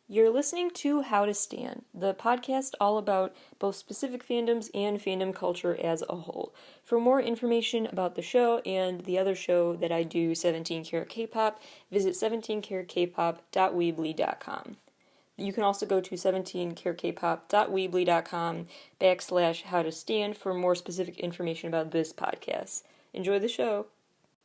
You're listening to How to Stan, the podcast all about both specific fandoms and fandom culture as a whole. For more information about the show and the other show that I do, 17 Karat K-Pop, visit 17karatkpop.weebly.com. You can also go to 17karatkpop.weebly.com/howtostan for more specific information about this podcast. Enjoy the show!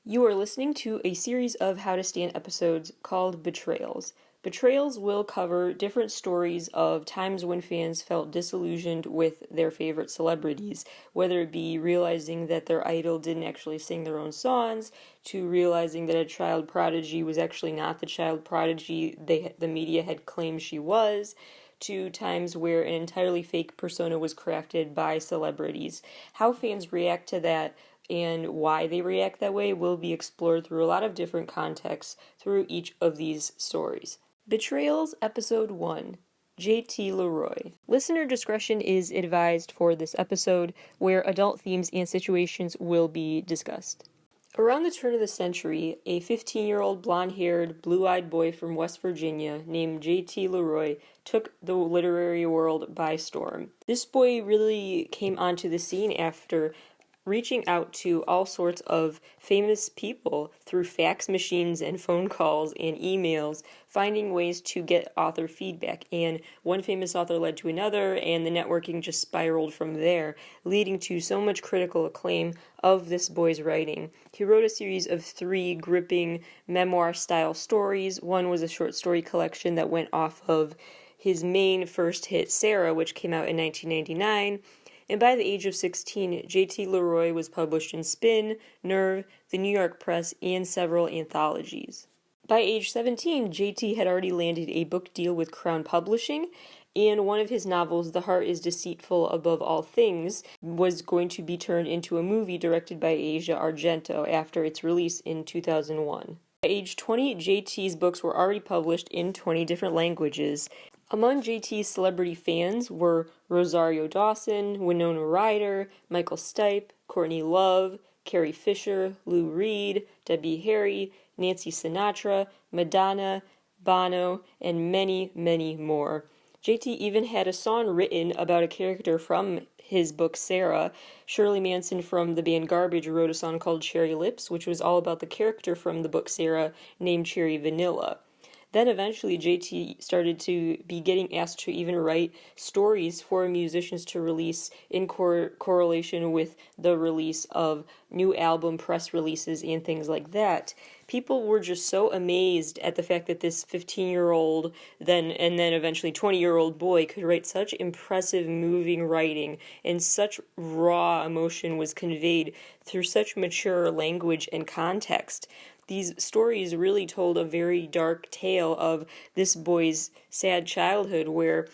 You are listening to a series of How to Stan episodes called Betrayals. Betrayals will cover different stories of times when fans felt disillusioned with their favorite celebrities, whether it be realizing that their idol didn't actually sing their own songs, to realizing that a child prodigy was actually not the child prodigy the media had claimed she was, to times where an entirely fake persona was crafted by celebrities. How fans react to that and why they react that way will be explored through a lot of different contexts through each of these stories. Betrayals, Episode 1, JT Leroy. Listener discretion is advised for this episode, where adult themes and situations will be discussed. Around the turn of the century, a 15-year-old blonde-haired, blue-eyed boy from West Virginia named JT Leroy took the literary world by storm. This boy really came onto the scene after reaching out to all sorts of famous people through fax machines and phone calls and emails, finding ways to get author feedback. And one famous author led to another, and the networking just spiraled from there, leading to so much critical acclaim of this boy's writing. He wrote a series of 3 gripping memoir-style stories. One was a short story collection that went off of his main first hit, Sarah, which came out in 1999. And by the age of 16, JT Leroy was published in Spin, Nerve, the New York Press, and several anthologies. By age 17, JT had already landed a book deal with Crown Publishing, and one of his novels, The Heart is Deceitful Above All Things, was going to be turned into a movie directed by Asia Argento after its release in 2001. By age 20, JT's books were already published in 20 different languages. Among JT's celebrity fans were Rosario Dawson, Winona Ryder, Michael Stipe, Courtney Love, Carrie Fisher, Lou Reed, Debbie Harry, Nancy Sinatra, Madonna, Bono, and many, many more. JT even had a song written about a character from his book Sarah. Shirley Manson from the band Garbage wrote a song called Cherry Lips, which was all about the character from the book Sarah named Cherry Vanilla. Then eventually JT started to be getting asked to even write stories for musicians to release in correlation with the release of new album press releases and things like that. People were just so amazed at the fact that this 15-year-old, then eventually 20-year-old boy could write such impressive, moving writing, and such raw emotion was conveyed through such mature language and context. These stories really told a very dark tale of this boy's sad childhood, where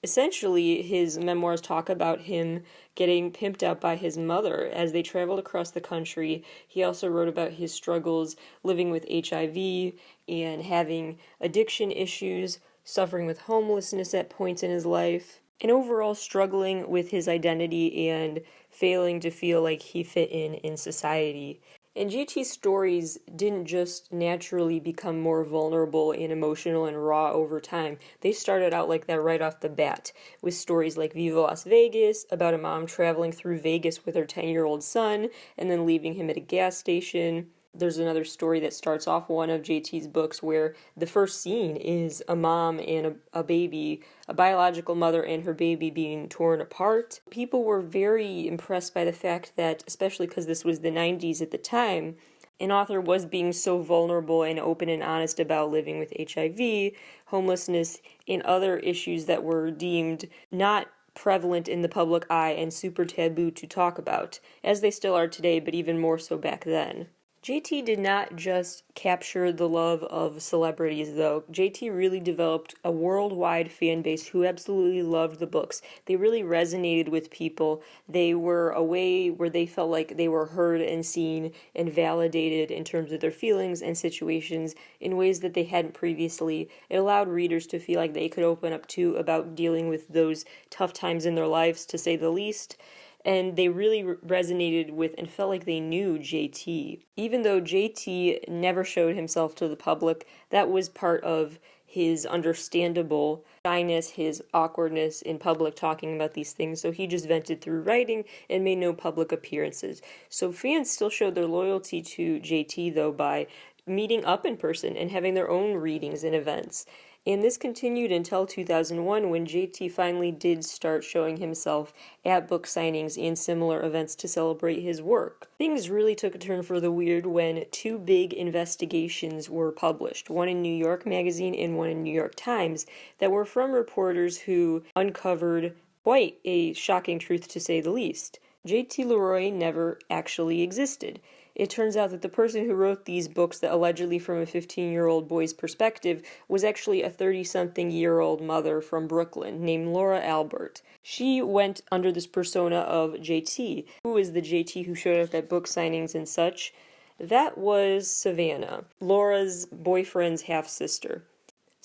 essentially his memoirs talk about him getting pimped out by his mother as they traveled across the country. He also wrote about his struggles living with HIV and having addiction issues, suffering with homelessness at points in his life, and overall struggling with his identity and failing to feel like he fit in society. And JT's stories didn't just naturally become more vulnerable and emotional and raw over time. They started out like that right off the bat, with stories like Viva Las Vegas, about a mom traveling through Vegas with her 10-year-old son and then leaving him at a gas station. There's another story that starts off one of JT's books where the first scene is a mom and a baby, a biological mother and her baby being torn apart. People were very impressed by the fact that, especially because this was the 90s at the time, an author was being so vulnerable and open and honest about living with HIV, homelessness, and other issues that were deemed not prevalent in the public eye and super taboo to talk about, as they still are today, but even more so back then. JT did not just capture the love of celebrities, though. JT really developed a worldwide fan base who absolutely loved the books. They really resonated with people. They were a way where they felt like they were heard and seen and validated in terms of their feelings and situations in ways that they hadn't previously. It allowed readers to feel like they could open up to about dealing with those tough times in their lives, to say the least. And they really resonated with and felt like they knew JT. Even though JT never showed himself to the public, that was part of his understandable shyness, his awkwardness in public talking about these things, so he just vented through writing and made no public appearances. So fans still showed their loyalty to JT, though, by meeting up in person and having their own readings and events. And this continued until 2001, when JT finally did start showing himself at book signings and similar events to celebrate his work. Things really took a turn for the weird when two big investigations were published, one in New York Magazine and one in New York Times, that were from reporters who uncovered quite a shocking truth, to say the least. JT Leroy never actually existed. It turns out that the person who wrote these books, that allegedly from a 15-year-old boy's perspective, was actually a 30-something-year-old mother from Brooklyn named Laura Albert. She went under this persona of JT. Who is the JT who showed up at book signings and such? That was Savannah, Laura's boyfriend's half-sister.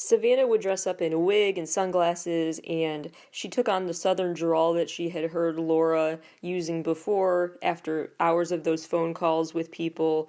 Savannah would dress up in a wig and sunglasses, and she took on the southern drawl that she had heard Laura using before after hours of those phone calls with people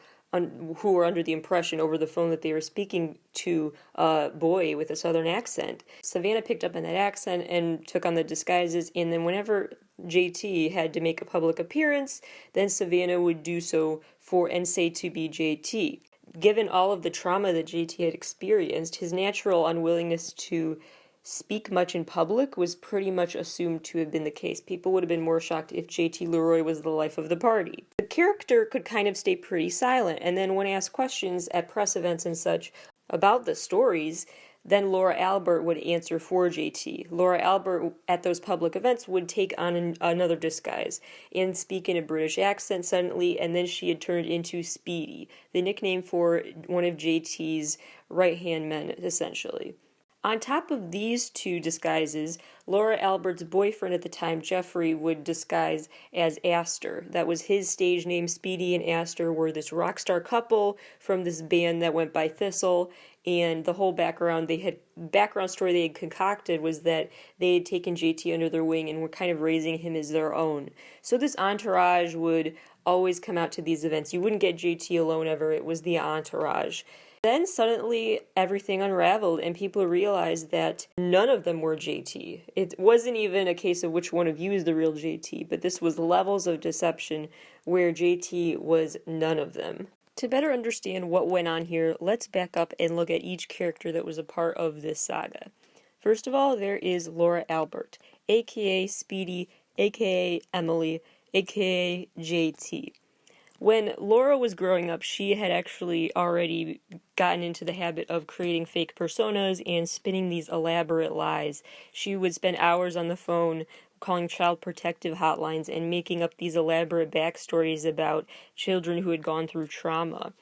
who were under the impression over the phone that they were speaking to a boy with a southern accent. Savannah picked up on that accent and took on the disguises, and then whenever JT had to make a public appearance, then Savannah would do so and say to be JT. Given all of the trauma that JT had experienced, his natural unwillingness to speak much in public was pretty much assumed to have been the case. People would have been more shocked if JT Leroy was the life of the party. The character could kind of stay pretty silent, and then when asked questions at press events and such about the stories, then Laura Albert would answer for JT. Laura Albert, at those public events, would take on another disguise and speak in a British accent suddenly, and then she had turned into Speedy, the nickname for one of JT's right-hand men, essentially. On top of these two disguises, Laura Albert's boyfriend at the time, Jeffrey, would disguise as Astor. That was his stage name. Speedy and Astor were this rock star couple from this band that went by Thistle, and the whole background story they had concocted was that they had taken JT under their wing and were kind of raising him as their own. So this entourage would always come out to these events. You wouldn't get JT alone ever. It was the entourage. Then suddenly everything unraveled and people realized that none of them were JT. It wasn't even a case of which one of you is the real JT, but this was levels of deception where JT was none of them. To better understand what went on here, let's back up and look at each character that was a part of this saga. First of all, there is Laura Albert, aka Speedy, aka Emily, aka JT. When Laura was growing up, she had actually already gotten into the habit of creating fake personas and spinning these elaborate lies. She would spend hours on the phone calling child protective hotlines and making up these elaborate backstories about children who had gone through trauma.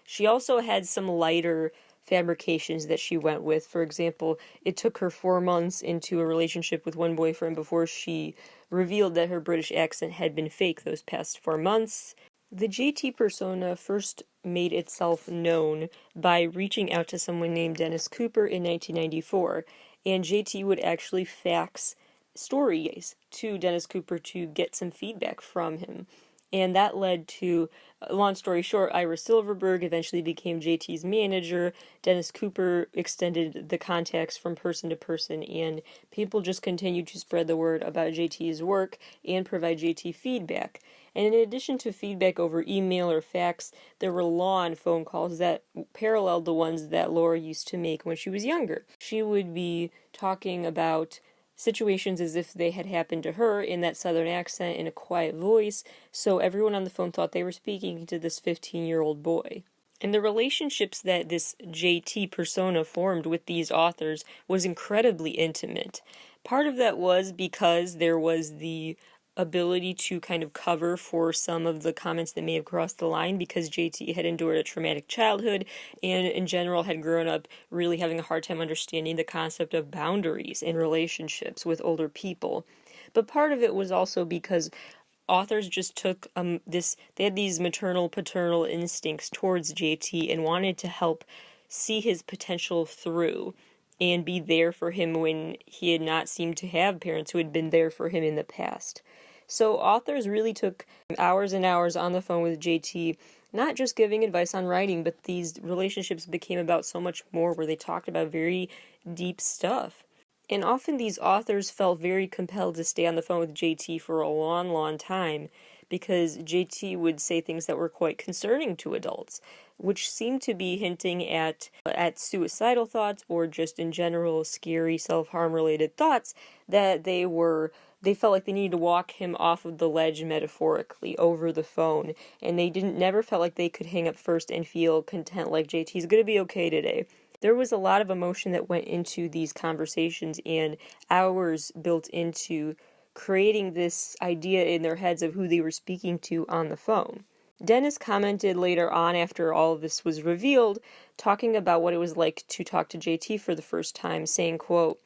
She also had some lighter fabrications that she went with. For example, it took her 4 months into a relationship with one boyfriend before she revealed that her British accent had been fake those past 4 months. The JT persona first made itself known by reaching out to someone named Dennis Cooper in 1994, and JT would actually fax stories to Dennis Cooper to get some feedback from him. And that led to, long story short, Ira Silverberg eventually became JT's manager. Dennis Cooper extended the contacts from person to person, and people just continued to spread the word about JT's work and provide JT feedback. And in addition to feedback over email or fax, there were lawn phone calls that paralleled the ones that Laura used to make when she was younger. She would be talking about situations as if they had happened to her in that southern accent in a quiet voice, so everyone on the phone thought they were speaking to this 15-year-old boy. And the relationships that this JT persona formed with these authors was incredibly intimate. Part of that was because there was the ability to kind of cover for some of the comments that may have crossed the line, because JT had endured a traumatic childhood and in general had grown up really having a hard time understanding the concept of boundaries in relationships with older people. But part of it was also because authors just took they had these maternal paternal instincts towards JT and wanted to help see his potential through and be there for him when he had not seemed to have parents who had been there for him in the past. So authors really took hours and hours on the phone with JT not just giving advice on writing, but these relationships became about so much more, where they talked about very deep stuff. And often these authors felt very compelled to stay on the phone with JT for a long, long time, because JT would say things that were quite concerning to adults, which seemed to be hinting at suicidal thoughts, or just in general scary self-harm related thoughts, that they felt like they needed to walk him off of the ledge metaphorically over the phone, and they never felt like they could hang up first and feel content, like JT's gonna be okay today. There was a lot of emotion that went into these conversations, and hours built into creating this idea in their heads of who they were speaking to on the phone. Dennis commented later on, after all of this was revealed, talking about what it was like to talk to JT for the first time, saying, quote,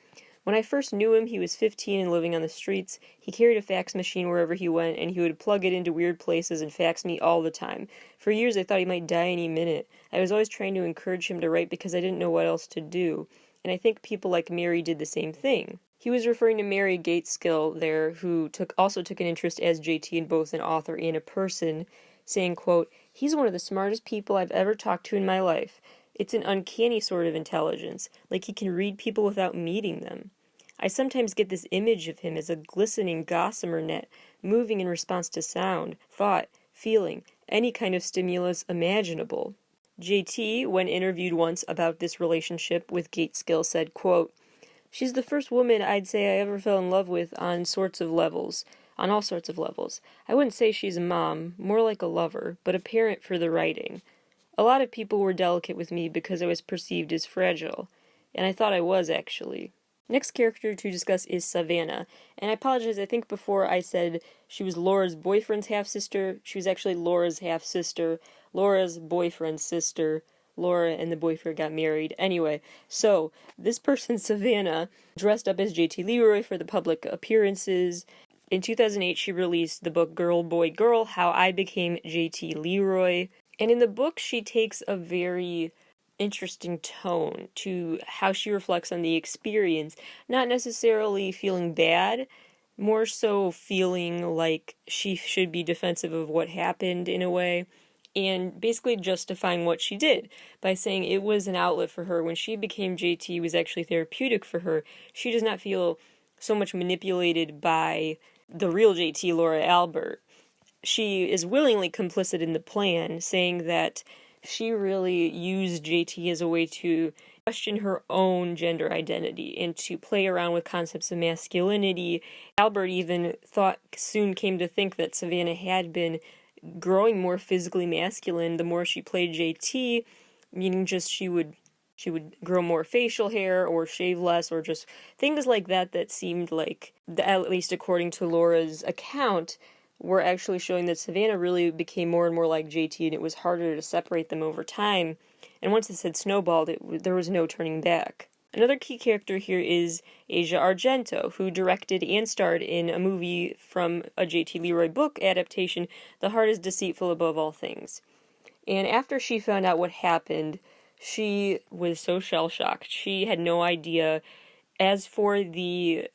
"When I first knew him, he was 15 and living on the streets. He carried a fax machine wherever he went, and he would plug it into weird places and fax me all the time. For years, I thought he might die any minute. I was always trying to encourage him to write because I didn't know what else to do. And I think people like Mary did the same thing." He was referring to Mary Gateskill there, who also took an interest as JT in both an author and a person, saying, quote, "He's one of the smartest people I've ever talked to in my life. It's an uncanny sort of intelligence, like he can read people without meeting them. I sometimes get this image of him as a glistening gossamer net, moving in response to sound, thought, feeling, any kind of stimulus imaginable." JT, when interviewed once about this relationship with Gateskill, said, quote, "She's the first woman I'd say I ever fell in love with on all sorts of levels. I wouldn't say she's a mom, more like a lover, but a parent for the writing. A lot of people were delicate with me because I was perceived as fragile, and I thought I was, actually." Next character to discuss is Savannah, and I apologize, I think before I said she was Laura's boyfriend's half-sister. She was actually Laura's half-sister, Laura's boyfriend's sister. Laura and the boyfriend got married. Anyway, so this person, Savannah, dressed up as JT Leroy for the public appearances. In 2008, she released the book Girl, Boy, Girl, How I Became JT Leroy. And in the book, she takes a very interesting tone to how she reflects on the experience, not necessarily feeling bad, more so feeling like she should be defensive of what happened in a way, and basically justifying what she did by saying it was an outlet for her. When she became JT, it was actually therapeutic for her. She does not feel so much manipulated by the real JT, Laura Albert. She is willingly complicit in the plan, saying that she really used JT as a way to question her own gender identity and to play around with concepts of masculinity. Albert even soon came to think that Savannah had been growing more physically masculine the more she played JT, meaning just she would grow more facial hair or shave less, or just things like that seemed like, at least according to Laura's account, were actually showing that Savannah really became more and more like JT, and it was harder to separate them over time. And once this had snowballed, there was no turning back. Another key character here is Asia Argento, who directed and starred in a movie from a J.T. Leroy book adaptation, The Heart is Deceitful Above All Things. And after she found out what happened, she was so shell-shocked. She had no idea. As for the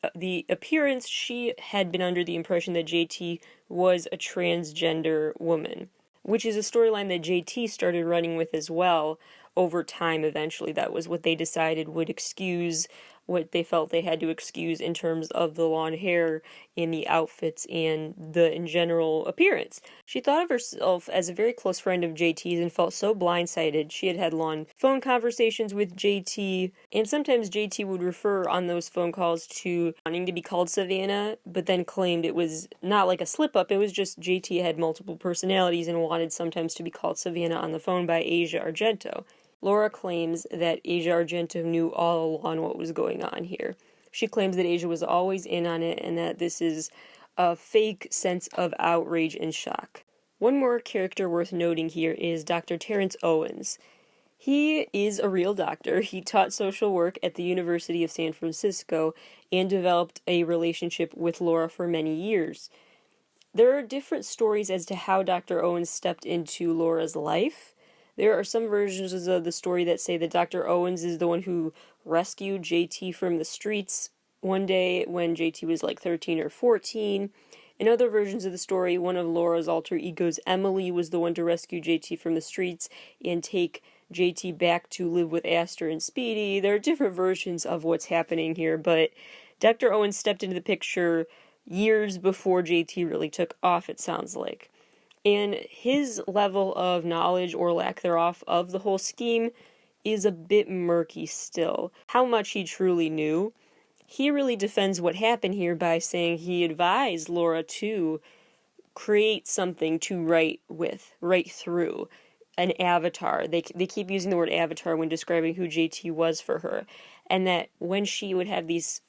appearance, she had been under the impression that JT was a transgender woman, which is a storyline that JT started running with as well over time eventually. That was what they decided would excuse what they felt they had to excuse in terms of the long hair and the outfits and the in general appearance. She thought of herself as a very close friend of JT's and felt so blindsided. She had had long phone conversations with JT, and sometimes JT would refer on those phone calls to wanting to be called Savannah, but then claimed it was not like a slip-up, it was just JT had multiple personalities and wanted sometimes to be called Savannah on the phone by Asia Argento. Laura claims that Asia Argento knew all along what was going on here. She claims that Asia was always in on it and that this is a fake sense of outrage and shock. One more character worth noting here is Dr. Terrence Owens. He is a real doctor. He taught social work at the University of San Francisco and developed a relationship with Laura for many years. There are different stories as to how Dr. Owens stepped into Laura's life. There are some versions of the story that say that Dr. Owens is the one who rescued JT from the streets one day when JT was like 13 or 14, In other versions of the story, one of Laura's alter egos, Emily, was the one to rescue JT from the streets and take JT back to live with Aster and Speedy. There are different versions of what's happening here, but Dr. Owens stepped into the picture years before JT really took off, it sounds like. And his level of knowledge, or lack thereof, of the whole scheme is a bit murky still. How much he truly knew. He really defends what happened here by saying he advised Laura to create something to write through, an avatar. They keep using the word avatar when describing who JT was for her. And that when she would have these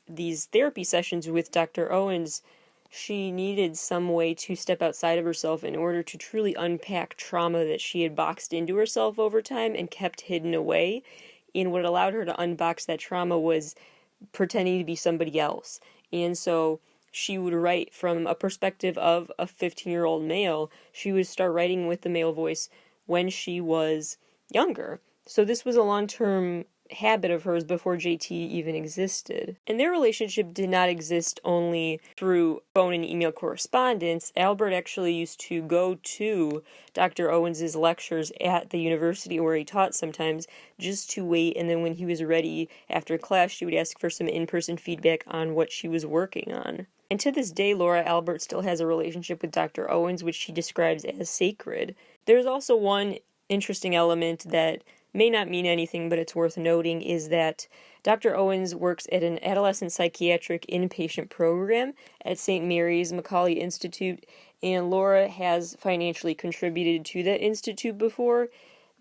therapy sessions with Dr. Owens, she needed some way to step outside of herself in order to truly unpack trauma that she had boxed into herself over time and kept hidden away. And what allowed her to unbox that trauma was pretending to be somebody else. And so she would write from a perspective of a 15-year-old male. She would start writing with the male voice when she was younger. So this was a long-term habit of hers before JT even existed. And their relationship did not exist only through phone and email correspondence. Albert actually used to go to Dr. Owens's lectures at the university where he taught sometimes, just to wait, and then when he was ready after class, she would ask for some in-person feedback on what she was working on. And to this day, Laura Albert still has a relationship with Dr. Owens, which she describes as sacred. There's also one interesting element that may not mean anything, but it's worth noting, is that Dr. Owens works at an adolescent psychiatric inpatient program at St. Mary's Macaulay Institute, and Laura has financially contributed to that institute before.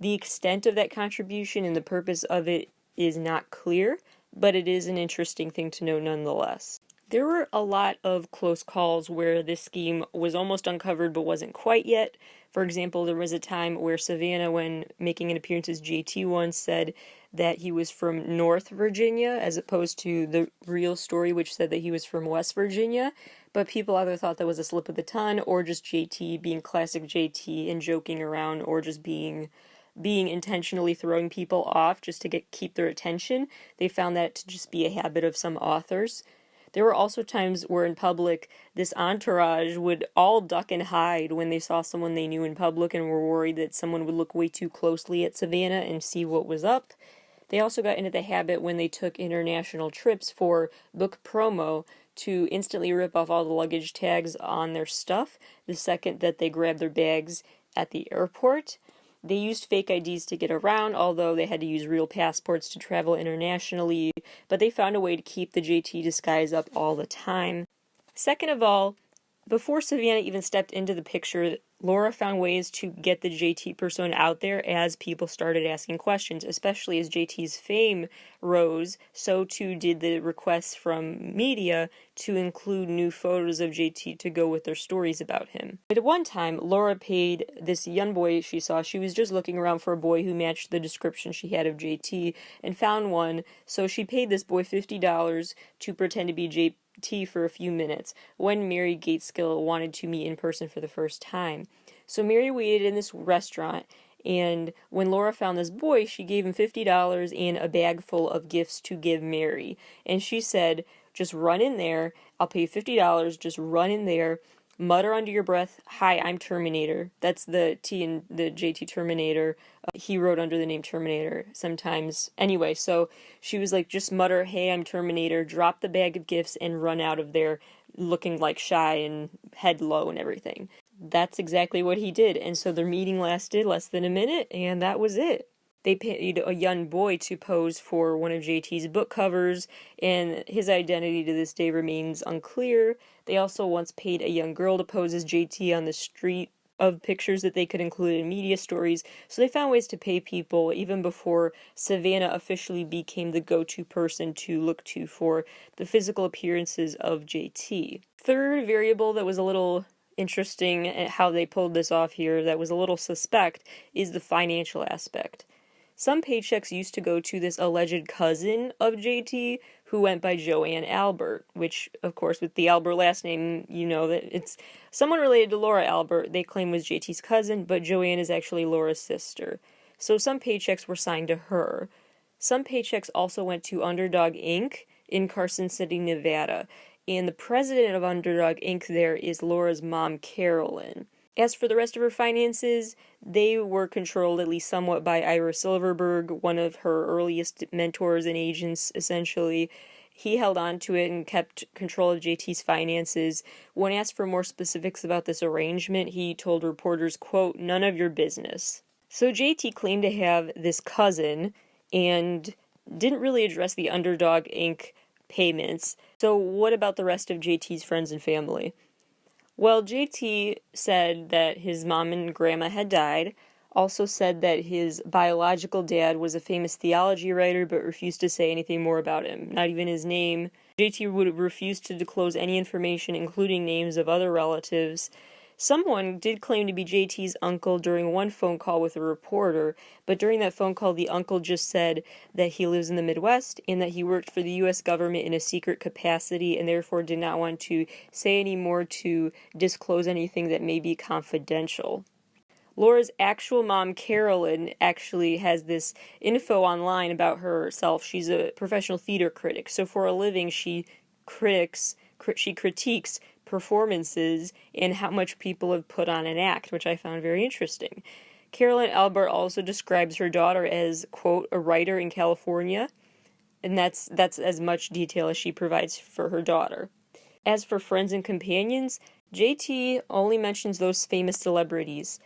The extent of that contribution and the purpose of it is not clear, but it is an interesting thing to know nonetheless. There were a lot of close calls where this scheme was almost uncovered but wasn't quite yet. For example, there was a time where Savannah, when making an appearance as JT once, said that he was from North Virginia, as opposed to the real story, which said that he was from West Virginia. But people either thought that was a slip of the tongue, or just JT being classic JT and joking around, or just being intentionally throwing people off just to keep their attention. They found that to just be a habit of some authors. There were also times where in public, this entourage would all duck and hide when they saw someone they knew in public and were worried that someone would look way too closely at Savannah and see what was up. They also got into the habit when they took international trips for book promo to instantly rip off all the luggage tags on their stuff the second that they grabbed their bags at the airport. They used fake IDs to get around, although they had to use real passports to travel internationally, but they found a way to keep the JT disguise up all the time. Second of all, before Savannah even stepped into the picture, Laura found ways to get the JT persona out there as people started asking questions, especially as JT's fame rose. So too did the requests from media to include new photos of JT to go with their stories about him. At one time, Laura paid this young boy she saw. She was just looking around for a boy who matched the description she had of JT and found one, so she paid this boy $50 to pretend to be JT for a few minutes when Mary Gateskill wanted to meet in person for the first time. So Mary waited in this restaurant, and when Laura found this boy, she gave him $50 and a bag full of gifts to give Mary. And she said, just run in there, I'll pay you $50, just run in there, mutter under your breath, "Hi, I'm Terminator." That's the T in the JT Terminator. He wrote under the name Terminator sometimes. Anyway, so she was like, just mutter, "Hey, I'm Terminator," drop the bag of gifts, and run out of there looking like shy and head low and everything. That's exactly what he did, and so their meeting lasted less than a minute, and that was it. They paid a young boy to pose for one of JT's book covers, and his identity to this day remains unclear. They also once paid a young girl to pose as JT on the street of pictures that they could include in media stories, so they found ways to pay people even before Savannah officially became the go-to person to look to for the physical appearances of JT. Third variable that was a little interesting at how they pulled this off here, that was a little suspect, is the financial aspect. Some paychecks used to go to this alleged cousin of JT who went by Joanne Albert, which, of course, with the Albert last name, you know that it's someone related to Laura Albert they claim was JT's cousin, but Joanne is actually Laura's sister. So some paychecks were signed to her. Some paychecks also went to Underdog Inc. in Carson City, Nevada. and the president of Underdog Inc. there is Laura's mom, Carolyn. As for the rest of her finances, they were controlled at least somewhat by Ira Silverberg, one of her earliest mentors and agents, essentially. He held on to it and kept control of JT's finances. When asked for more specifics about this arrangement, he told reporters, quote, "None of your business." So JT claimed to have this cousin and didn't really address the Underdog Inc. payments. So what about the rest of JT's friends and family? Well, JT said that his mom and grandma had died, also said that his biological dad was a famous theology writer but refused to say anything more about him, not even his name. JT would refuse to disclose any information, including names of other relatives. Someone did claim to be JT's uncle during one phone call with a reporter, but during that phone call, the uncle just said that he lives in the Midwest and that he worked for the U.S. government in a secret capacity and therefore did not want to say any more to disclose anything that may be confidential. Laura's actual mom, Carolyn, actually has this info online about herself. She's a professional theater critic, so for a living she critiques performances and how much people have put on an act, which I found very interesting. Carolyn Albert also describes her daughter as, quote, "a writer in California," and that's as much detail as she provides for her daughter. As for friends and companions, JT only mentions those famous celebrities.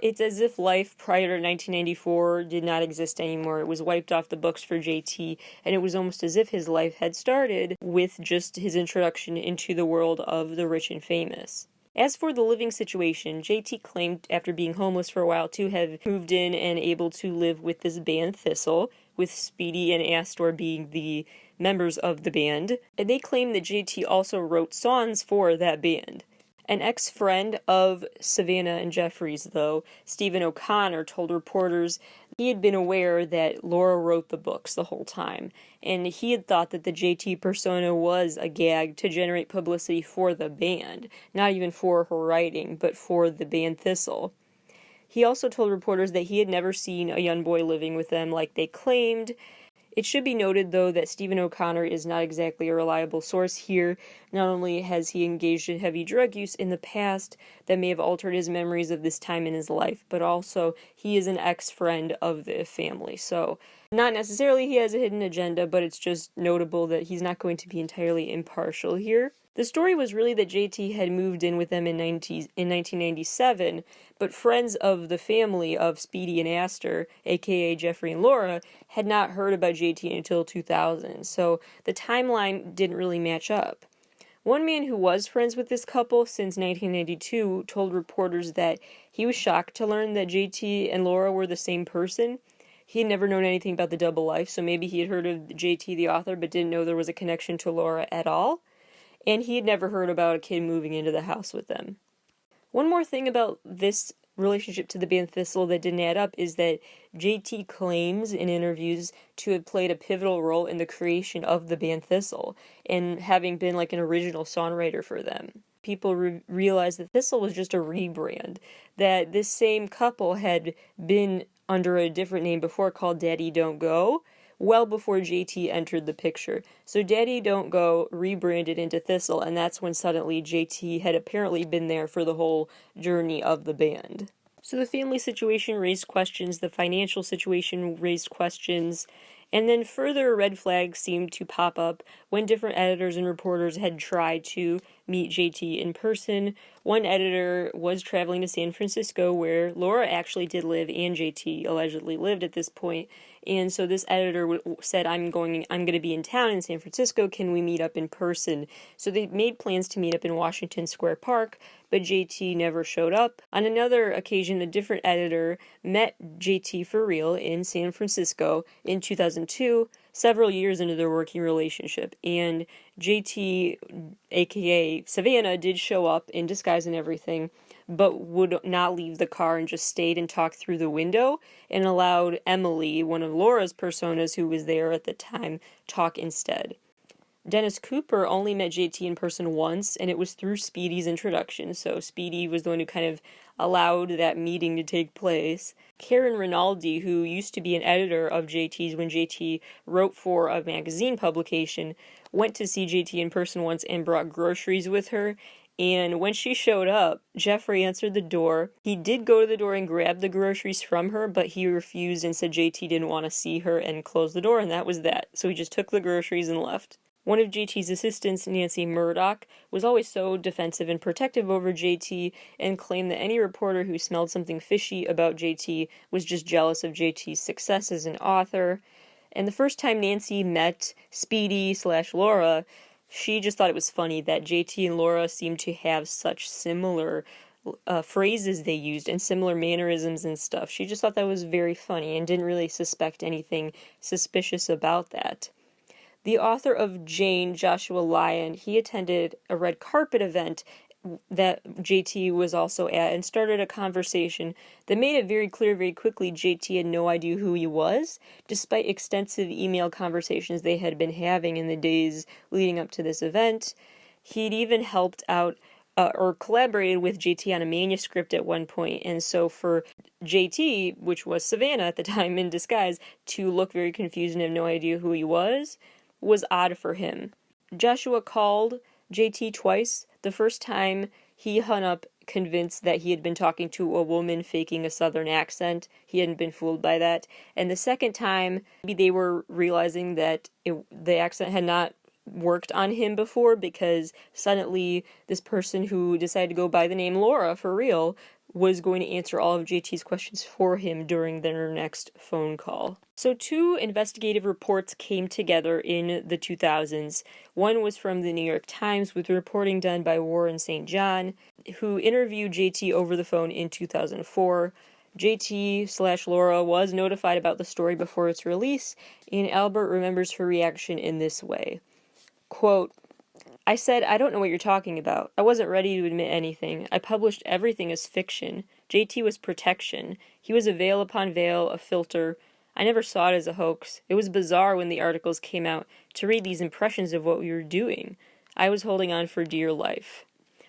It's as if life prior to 1994 did not exist anymore. It was wiped off the books for JT, and it was almost as if his life had started with just his introduction into the world of the rich and famous. As for the living situation, JT claimed after being homeless for a while to have moved in and able to live with this band Thistle, with Speedy and Astor being the members of the band, and they claim that JT also wrote songs for that band. An ex-friend of Savannah and Jeffries, though, Stephen O'Connor, told reporters he had been aware that Laura wrote the books the whole time, and he had thought that the JT persona was a gag to generate publicity for the band, not even for her writing, but for the band Thistle. He also told reporters that he had never seen a young boy living with them like they claimed. It should be noted, though, that Stephen O'Connor is not exactly a reliable source here. Not only has he engaged in heavy drug use in the past that may have altered his memories of this time in his life, but also he is an ex-friend of the family. So, not necessarily he has a hidden agenda, but it's just notable that he's not going to be entirely impartial here. The story was really that JT had moved in with them in 1997, but friends of the family of Speedy and Astor, aka Jeffrey and Laura, had not heard about JT until 2000, so the timeline didn't really match up. One man who was friends with this couple since 1992 told reporters that he was shocked to learn that JT and Laura were the same person. He had never known anything about the double life, so maybe he had heard of JT the author but didn't know there was a connection to Laura at all. And he had never heard about a kid moving into the house with them. One more thing about this relationship to the band Thistle that didn't add up is that JT claims in interviews to have played a pivotal role in the creation of the band Thistle, and having been like an original songwriter for them. People realized that Thistle was just a rebrand, that this same couple had been under a different name before called Daddy Don't Go, well before JT entered the picture. So Daddy Don't Go rebranded into Thistle, and that's when suddenly JT had apparently been there for the whole journey of the band. So the family situation raised questions, the financial situation raised questions, and then further red flags seemed to pop up when different editors and reporters had tried to meet JT in person. One editor was traveling to San Francisco, where Laura actually did live and JT allegedly lived at this point. And so this editor said, I'm going to be in town in San Francisco. Can we meet up in person? So they made plans to meet up in Washington Square Park, but JT never showed up. On another occasion, a different editor met JT for real in San Francisco in 2002, several years into their working relationship. And JT, aka Savannah, did show up in disguise and everything, but would not leave the car and just stayed and talked through the window and allowed Emily, one of Laura's personas who was there at the time, talk instead. Dennis Cooper only met JT in person once, and it was through Speedy's introduction, so Speedy was the one who kind of allowed that meeting to take place. Karen Rinaldi, who used to be an editor of JT's when JT wrote for a magazine publication, went to see JT in person once and brought groceries with her. And when she showed up, Jeffrey answered the door. He did go to the door and grab the groceries from her, but he refused and said JT didn't want to see her and closed the door, and that was that. So he just took the groceries and left. One of JT's assistants, Nancy Murdoch, was always so defensive and protective over JT and claimed that any reporter who smelled something fishy about JT was just jealous of JT's success as an author. And the first time Nancy met Speedy/Laura, she just thought it was funny that JT and Laura seemed to have such similar phrases they used and similar mannerisms and stuff. She just thought that was very funny and didn't really suspect anything suspicious about that. The author of Jane, Joshua Lyon, he attended a red carpet event that JT was also at and started a conversation that made it very clear very quickly JT had no idea who he was, despite extensive email conversations they had been having in the days leading up to this event. He'd even helped out or collaborated with JT on a manuscript at one point, and so for JT, which was Savannah at the time in disguise, to look very confused and have no idea who he was odd for him. Joshua called JT twice. The first time, he hung up convinced that he had been talking to a woman faking a southern accent. He hadn't been fooled by that. And the second time, maybe they were realizing that the accent had not worked on him before, because suddenly this person who decided to go by the name Laura for real was going to answer all of JT's questions for him during their next phone call. So 2 investigative reports came together in the 2000s. One was from the New York Times with reporting done by Warren St. John, who interviewed JT over the phone in 2004. JT/Laura was notified about the story before its release, and Albert remembers her reaction in this way. Quote, "I said, I don't know what you're talking about. I wasn't ready to admit anything. I published everything as fiction. JT was protection. He was a veil upon veil, a filter. I never saw it as a hoax. It was bizarre when the articles came out to read these impressions of what we were doing. I was holding on for dear life."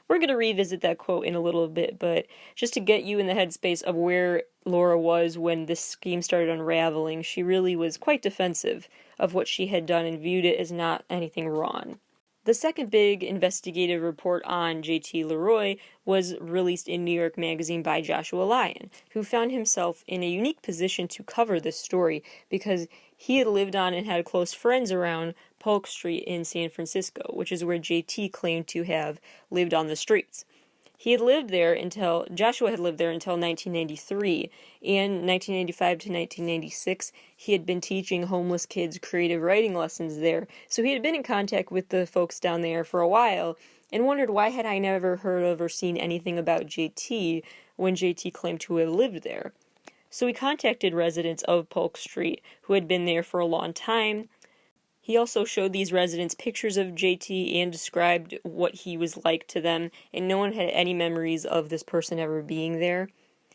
We're going to revisit that quote in a little bit, but just to get you in the headspace of where Laura was when this scheme started unraveling, she really was quite defensive of what she had done and viewed it as not anything wrong. The second big investigative report on JT Leroy was released in New York Magazine by Joshua Lyon, who found himself in a unique position to cover this story because he had lived on and had close friends around Polk Street in San Francisco, which is where JT claimed to have lived on the streets. Joshua had lived there until 1993, and 1995 to 1996, he had been teaching homeless kids creative writing lessons there, so he had been in contact with the folks down there for a while, and wondered why had I never heard of or seen anything about JT when JT claimed to have lived there. So he contacted residents of Polk Street who had been there for a long time. He also showed these residents pictures of JT and described what he was like to them, and no one had any memories of this person ever being there.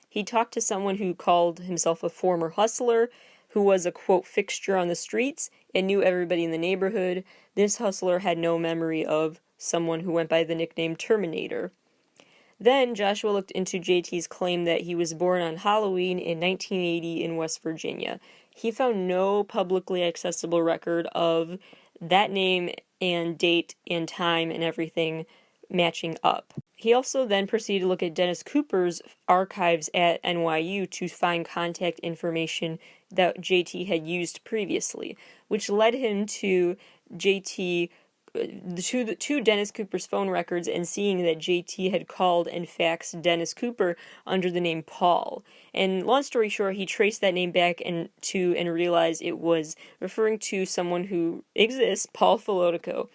He talked to someone who called himself a former hustler, who was a, quote, fixture on the streets and knew everybody in the neighborhood. This hustler had no memory of someone who went by the nickname Terminator. Then Joshua looked into JT's claim that he was born on Halloween in 1980 in West Virginia. He found no publicly accessible record of that name and date and time and everything matching up. He also then proceeded to look at Dennis Cooper's archives at NYU to find contact information that JT had used previously, which led him to Dennis Cooper's phone records and seeing that JT had called and faxed Dennis Cooper under the name Paul. And long story short, he traced that name back and realized it was referring to someone who exists, Paul Filotico.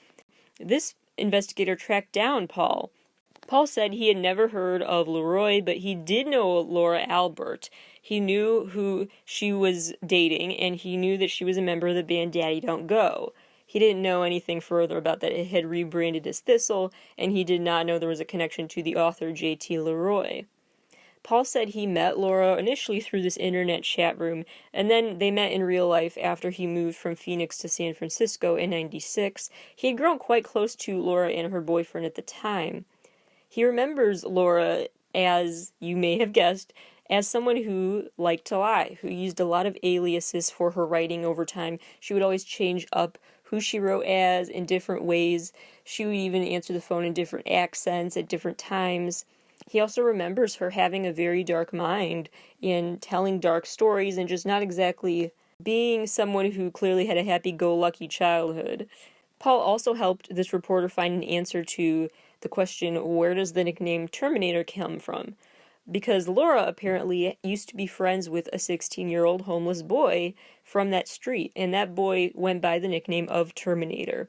This investigator tracked down Paul. Paul said he had never heard of Leroy, but he did know Laura Albert. He knew who she was dating, and he knew that she was a member of the band Daddy Don't Go. He didn't know anything further about that. It had rebranded as Thistle, and he did not know there was a connection to the author J.T. Leroy. Paul said he met Laura initially through this internet chat room, and then they met in real life after he moved from Phoenix to San Francisco in '96. He had grown quite close to Laura and her boyfriend at the time. He remembers Laura, as you may have guessed, as someone who liked to lie, who used a lot of aliases for her writing over time. She would always change up who she wrote as in different ways. She would even answer the phone in different accents at different times. He also remembers her having a very dark mind and telling dark stories and just not exactly being someone who clearly had a happy-go-lucky childhood. Paul also helped this reporter find an answer to the question, where does the nickname Terminator come from? Because Laura apparently used to be friends with a 16-year-old homeless boy from that street, and that boy went by the nickname of Terminator.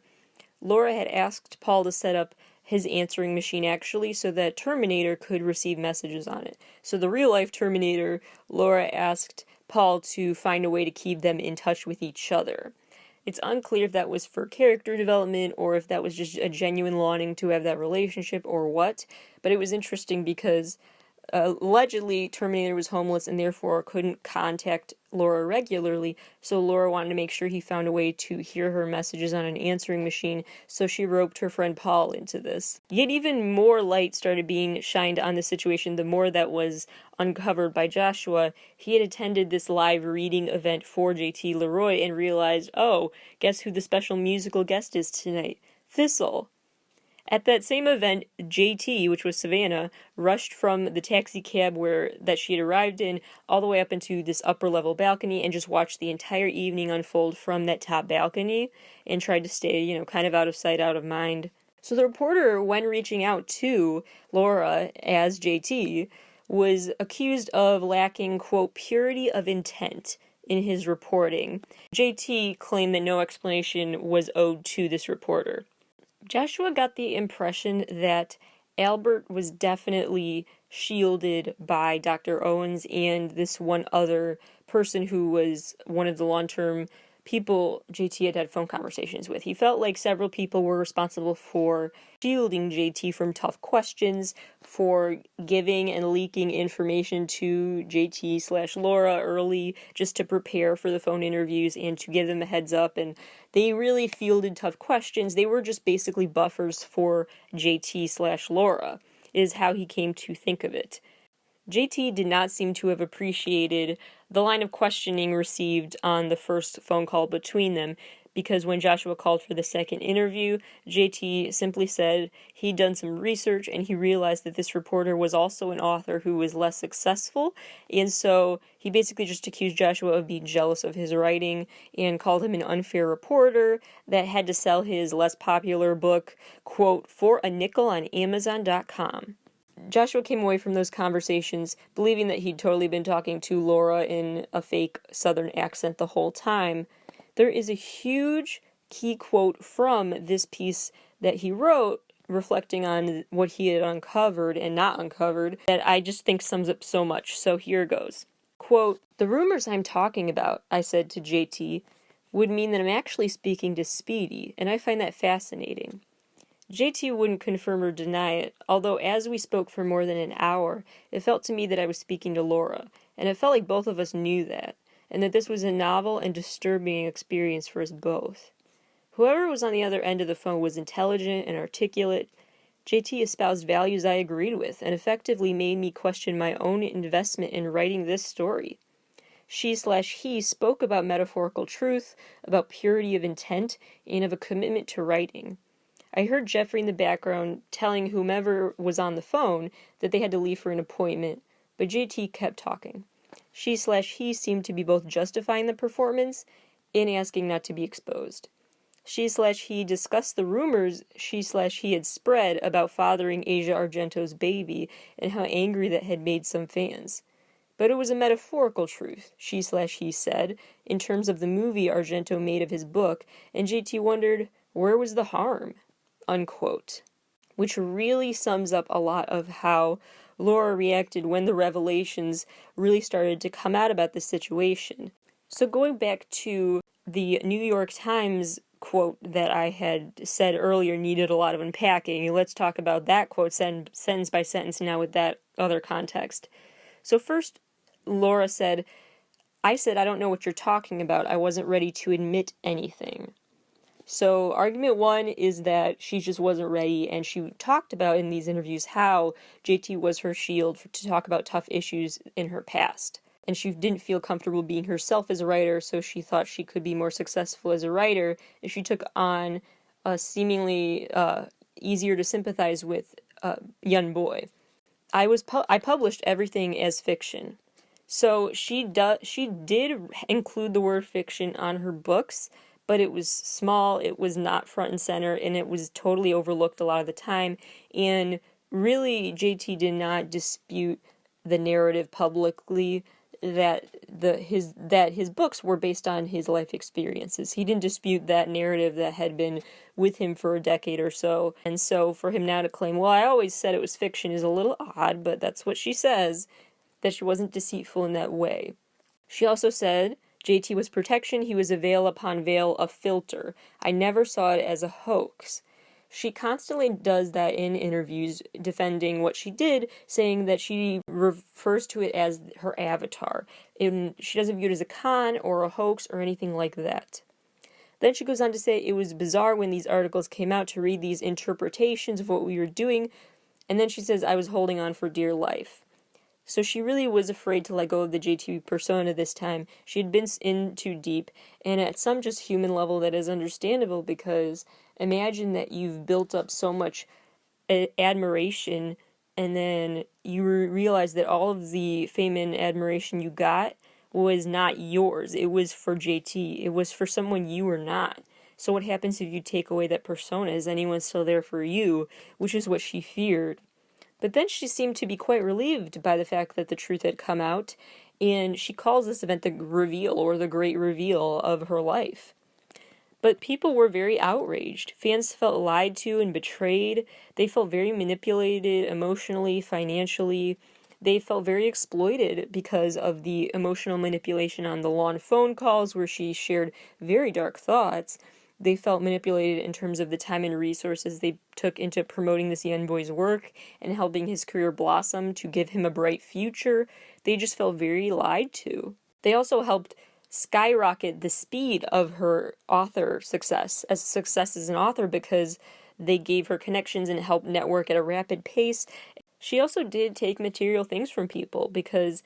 Laura had asked Paul to set up his answering machine actually so that Terminator could receive messages on it. So the real-life Terminator, Laura asked Paul to find a way to keep them in touch with each other. It's unclear if that was for character development or if that was just a genuine longing to have that relationship or what, but it was interesting because allegedly Terminator was homeless and therefore couldn't contact Laura regularly, so Laura wanted to make sure he found a way to hear her messages on an answering machine, so she roped her friend Paul into this. Yet even more light started being shined on the situation the more that was uncovered by Joshua. He had attended this live reading event for JT Leroy and realized, oh, guess who the special musical guest is tonight? Thistle. At that same event, JT, which was Savannah, rushed from the taxi cab that she had arrived in all the way up into this upper level balcony and just watched the entire evening unfold from that top balcony and tried to stay, kind of out of sight, out of mind. So the reporter, when reaching out to Laura as JT, was accused of lacking, quote, purity of intent in his reporting. JT claimed that no explanation was owed to this reporter. Joshua got the impression that Albert was definitely shielded by Dr. Owens and this one other person who was one of the long-term people JT had phone conversations with. He felt like several people were responsible for shielding JT from tough questions, for giving and leaking information to JT/Laura early just to prepare for the phone interviews and to give them a heads up, and they really fielded tough questions. They were just basically buffers for JT/Laura, is how he came to think of it. JT did not seem to have appreciated the line of questioning received on the first phone call between them, because when Joshua called for the second interview, JT simply said he'd done some research and he realized that this reporter was also an author who was less successful, and so he basically just accused Joshua of being jealous of his writing and called him an unfair reporter that had to sell his less popular book, quote, for a nickel on Amazon.com. Joshua came away from those conversations believing that he'd totally been talking to Laura in a fake Southern accent the whole time. There is a huge key quote from this piece that he wrote reflecting on what he had uncovered and not uncovered that I just think sums up so much. So here goes. Quote, "The rumors I'm talking about," I said to JT, "would mean that I'm actually speaking to Speedy, and I find that fascinating." JT wouldn't confirm or deny it, although as we spoke for more than an hour, it felt to me that I was speaking to Laura, and it felt like both of us knew that, and that this was a novel and disturbing experience for us both. Whoever was on the other end of the phone was intelligent and articulate. JT espoused values I agreed with, and effectively made me question my own investment in writing this story. She/he spoke about metaphorical truth, about purity of intent, and of a commitment to writing. I heard Jeffrey in the background telling whomever was on the phone that they had to leave for an appointment, but JT kept talking. She/he seemed to be both justifying the performance and asking not to be exposed. She/he discussed the rumors she/he had spread about fathering Asia Argento's baby and how angry that had made some fans. But it was a metaphorical truth, she/he said, in terms of the movie Argento made of his book, and JT wondered, where was the harm? Unquote. Which really sums up a lot of how Laura reacted when the revelations really started to come out about the situation. So going back to the New York Times quote that I had said earlier needed a lot of unpacking, let's talk about that quote sentence by sentence now with that other context. So first, Laura said, I don't know what you're talking about. I wasn't ready to admit anything. So argument one is that she just wasn't ready, and she talked about in these interviews how JT was her shield to talk about tough issues in her past. And she didn't feel comfortable being herself as a writer, so she thought she could be more successful as a writer if she took on a seemingly easier to sympathize with young boy. I published everything as fiction. So she did include the word fiction on her books, but it was small, it was not front and center, and it was totally overlooked a lot of the time. And really, JT did not dispute the narrative publicly that his books were based on his life experiences. He didn't dispute that narrative that had been with him for a decade or so. And so for him now to claim, well, I always said it was fiction, is a little odd, but that's what she says, that she wasn't deceitful in that way. She also said JT was protection, he was a veil upon veil, a filter. I never saw it as a hoax. She constantly does that in interviews, defending what she did, saying that she refers to it as her avatar. And she doesn't view it as a con or a hoax or anything like that. Then she goes on to say it was bizarre when these articles came out to read these interpretations of what we were doing, and then she says I was holding on for dear life. So she really was afraid to let go of the JT persona this time. She had been in too deep, and at some just human level that is understandable, because imagine that you've built up so much admiration, and then you realize that all of the fame and admiration you got was not yours. It was for JT. It was for someone you were not. So what happens if you take away that persona? Is anyone still there for you? Which is what she feared. But then she seemed to be quite relieved by the fact that the truth had come out, and she calls this event the reveal, or the great reveal of her life. But people were very outraged. Fans felt lied to and betrayed. They felt very manipulated emotionally, financially. They felt very exploited because of the emotional manipulation on the long phone calls where she shared very dark thoughts. They felt manipulated in terms of the time and resources they took into promoting this young boy's work and helping his career blossom to give him a bright future. They just felt very lied to. They also helped skyrocket the speed of her author success as an author, because they gave her connections and helped network at a rapid pace. She also did take material things from people, because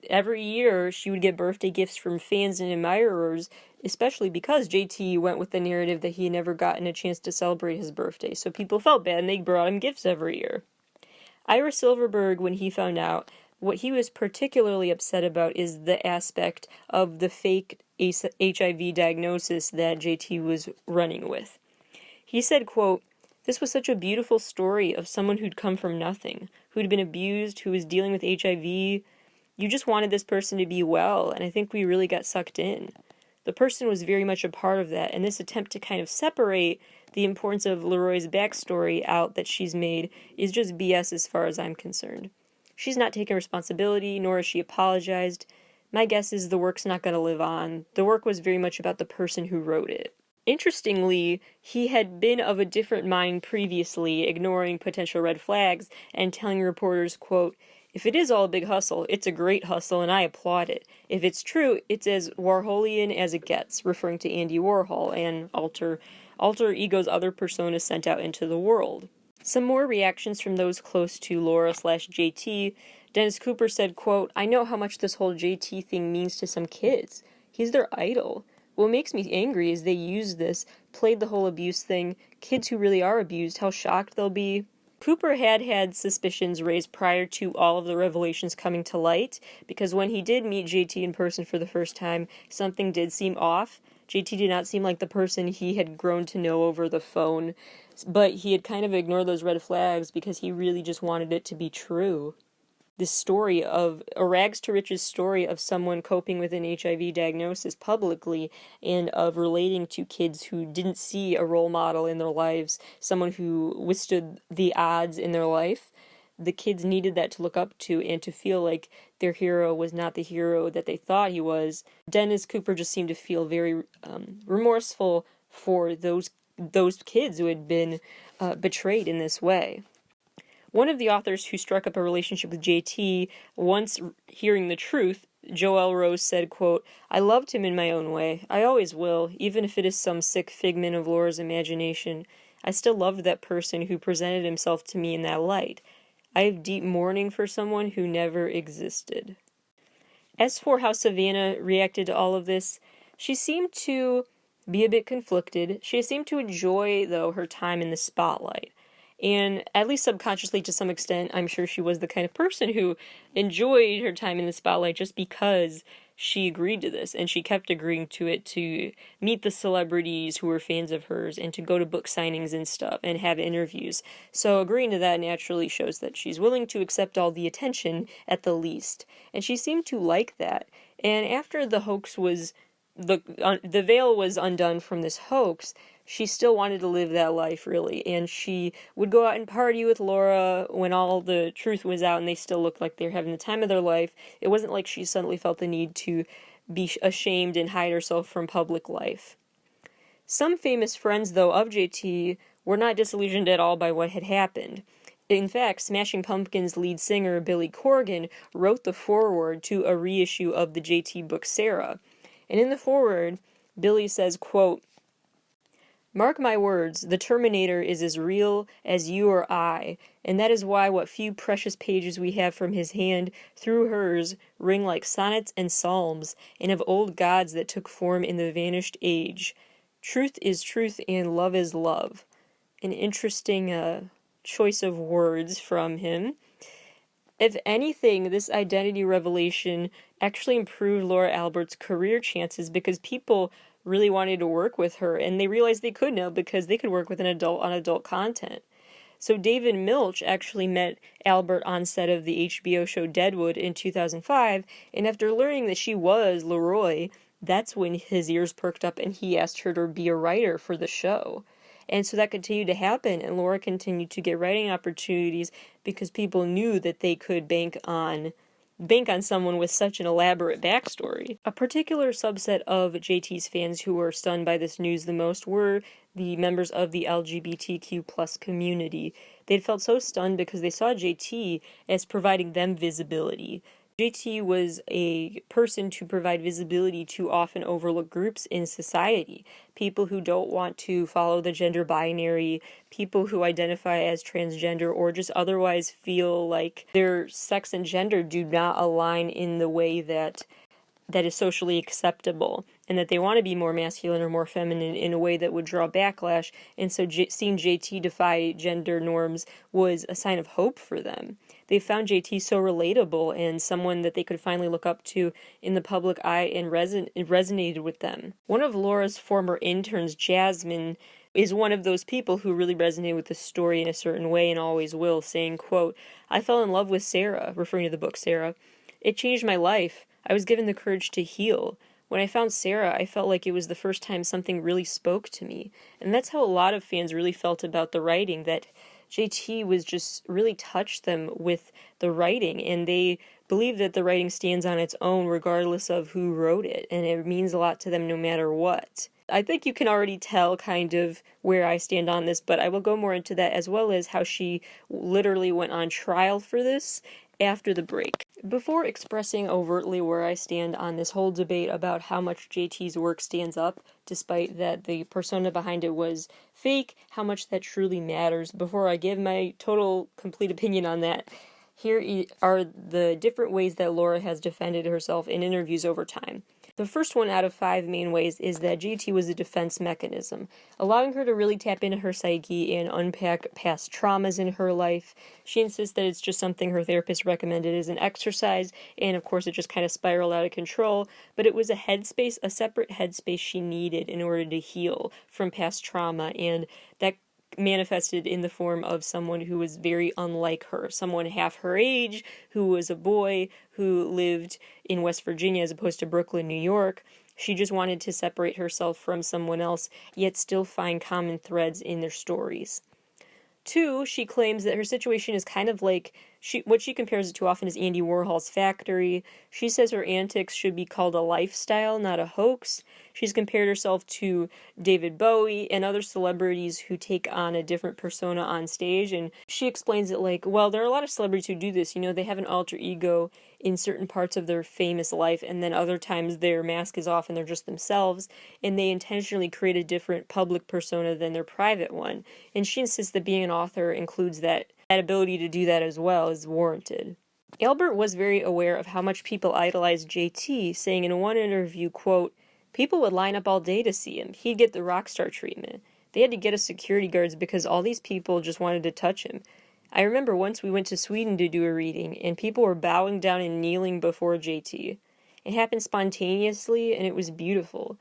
every year she would get birthday gifts from fans and admirers, especially because JT went with the narrative that he had never gotten a chance to celebrate his birthday, so people felt bad and they brought him gifts every year. Ira Silverberg, when he found out, what he was particularly upset about is the aspect of the fake HIV diagnosis that JT was running with. He said, quote, "This was such a beautiful story of someone who'd come from nothing, who'd been abused, who was dealing with HIV. You just wanted this person to be well, and I think we really got sucked in. The person was very much a part of that, and this attempt to kind of separate the importance of Leroy's backstory out that she's made is just BS as far as I'm concerned. She's not taken responsibility, nor has she apologized. My guess is the work's not going to live on. The work was very much about the person who wrote it." Interestingly, he had been of a different mind previously, ignoring potential red flags and telling reporters, quote, "If it is all a big hustle, it's a great hustle and I applaud it. If it's true, it's as Warholian as it gets," referring to Andy Warhol and alter ego's other personas sent out into the world. Some more reactions from those close to Laura/JT. Dennis Cooper said, quote, "I know how much this whole JT thing means to some kids. He's their idol. What makes me angry is they used this, played the whole abuse thing. Kids who really are abused, how shocked they'll be." Cooper had suspicions raised prior to all of the revelations coming to light, because when he did meet JT in person for the first time, something did seem off. JT did not seem like the person he had grown to know over the phone, but he had kind of ignored those red flags because he really just wanted it to be true. This story of a rags to riches story of someone coping with an HIV diagnosis publicly, and of relating to kids who didn't see a role model in their lives, someone who withstood the odds in their life. The kids needed that to look up to and to feel like their hero was not the hero that they thought he was. Dennis Cooper just seemed to feel very remorseful for those kids who had been betrayed in this way. One of the authors who struck up a relationship with JT, once hearing the truth, Joelle Rose said, quote, "I loved him in my own way. I always will, even if it is some sick figment of Laura's imagination. I still loved that person who presented himself to me in that light. I have deep mourning for someone who never existed." As for how Savannah reacted to all of this, she seemed to be a bit conflicted. She seemed to enjoy, though, her time in the spotlight. And at least subconsciously, to some extent, I'm sure she was the kind of person who enjoyed her time in the spotlight just because she agreed to this, and she kept agreeing to it, to meet the celebrities who were fans of hers and to go to book signings and stuff and have interviews. So agreeing to that naturally shows that she's willing to accept all the attention at the least. And she seemed to like that. And after the hoax was the veil was undone from this hoax, she still wanted to live that life, really, and she would go out and party with Laura when all the truth was out and they still looked like they were having the time of their life. It wasn't like she suddenly felt the need to be ashamed and hide herself from public life. Some famous friends, though, of JT were not disillusioned at all by what had happened. In fact, Smashing Pumpkins lead singer Billy Corgan wrote the foreword to a reissue of the JT book Sarah. And in the foreword, Billy says, quote, "Mark my words, the Terminator is as real as you or I, and that is why what few precious pages we have from his hand through hers ring like sonnets and psalms, and of old gods that took form in the vanished age. Truth is truth and love is love." An interesting choice of words from him. If anything, this identity revelation actually improved Laura Albert's career chances because people really wanted to work with her, and they realized they could now because they could work with an adult on adult content. So David Milch actually met Albert on set of the HBO show Deadwood in 2005, and after learning that she was Leroy, that's when his ears perked up and he asked her to be a writer for the show. And so that continued to happen, and Laura continued to get writing opportunities because people knew that they could bank on someone with such an elaborate backstory. A particular subset of JT's fans who were stunned by this news the most were the members of the LGBTQ plus community. They'd felt so stunned because they saw JT as providing them visibility. JT was a person to provide visibility to often overlooked groups in society. People who don't want to follow the gender binary, people who identify as transgender, or just otherwise feel like their sex and gender do not align in the way that is socially acceptable, and that they want to be more masculine or more feminine in a way that would draw backlash. And so seeing JT defy gender norms was a sign of hope for them. They found JT so relatable and someone that they could finally look up to in the public eye, and it resonated with them. One of Laura's former interns, Jasmine, is one of those people who really resonated with the story in a certain way and always will, saying, quote, "I fell in love with Sarah," referring to the book Sarah. "It changed my life. I was given the courage to heal. When I found Sarah, I felt like it was the first time something really spoke to me." And that's how a lot of fans really felt about the writing, that JT was just really touched them with the writing, and they believe that the writing stands on its own regardless of who wrote it, and it means a lot to them no matter what. I think you can already tell kind of where I stand on this, but I will go more into that, as well as how she literally went on trial for this after the break. Before expressing overtly where I stand on this whole debate about how much JT's work stands up, despite that the persona behind it was fake, how much that truly matters, before I give my total, complete opinion on that, here are the different ways that Laura has defended herself in interviews over time. The first one out of 5 main ways is that JT was a defense mechanism, allowing her to really tap into her psyche and unpack past traumas in her life. She insists that it's just something her therapist recommended as an exercise, and of course it just kind of spiraled out of control, but it was a separate headspace she needed in order to heal from past trauma, and that manifested in the form of someone who was very unlike her, someone half her age, who was a boy, who lived in West Virginia as opposed to Brooklyn, New York. She just wanted to separate herself from someone else, yet still find common threads in their stories. 2, she claims that her situation is kind of like What she compares it to often is Andy Warhol's factory. She says her antics should be called a lifestyle, not a hoax. She's compared herself to David Bowie and other celebrities who take on a different persona on stage, and she explains it like, well, there are a lot of celebrities who do this. They have an alter ego in certain parts of their famous life, and then other times their mask is off and they're just themselves, and they intentionally create a different public persona than their private one. And she insists that being an author includes that ability to do that as well is warranted. Albert was very aware of how much people idolized JT, saying in one interview, quote, "People would line up all day to see him. He'd get the rock star treatment. They had to get us security guards because all these people just wanted to touch him. I remember once we went to Sweden to do a reading, and people were bowing down and kneeling before JT. It happened spontaneously, and it was beautiful.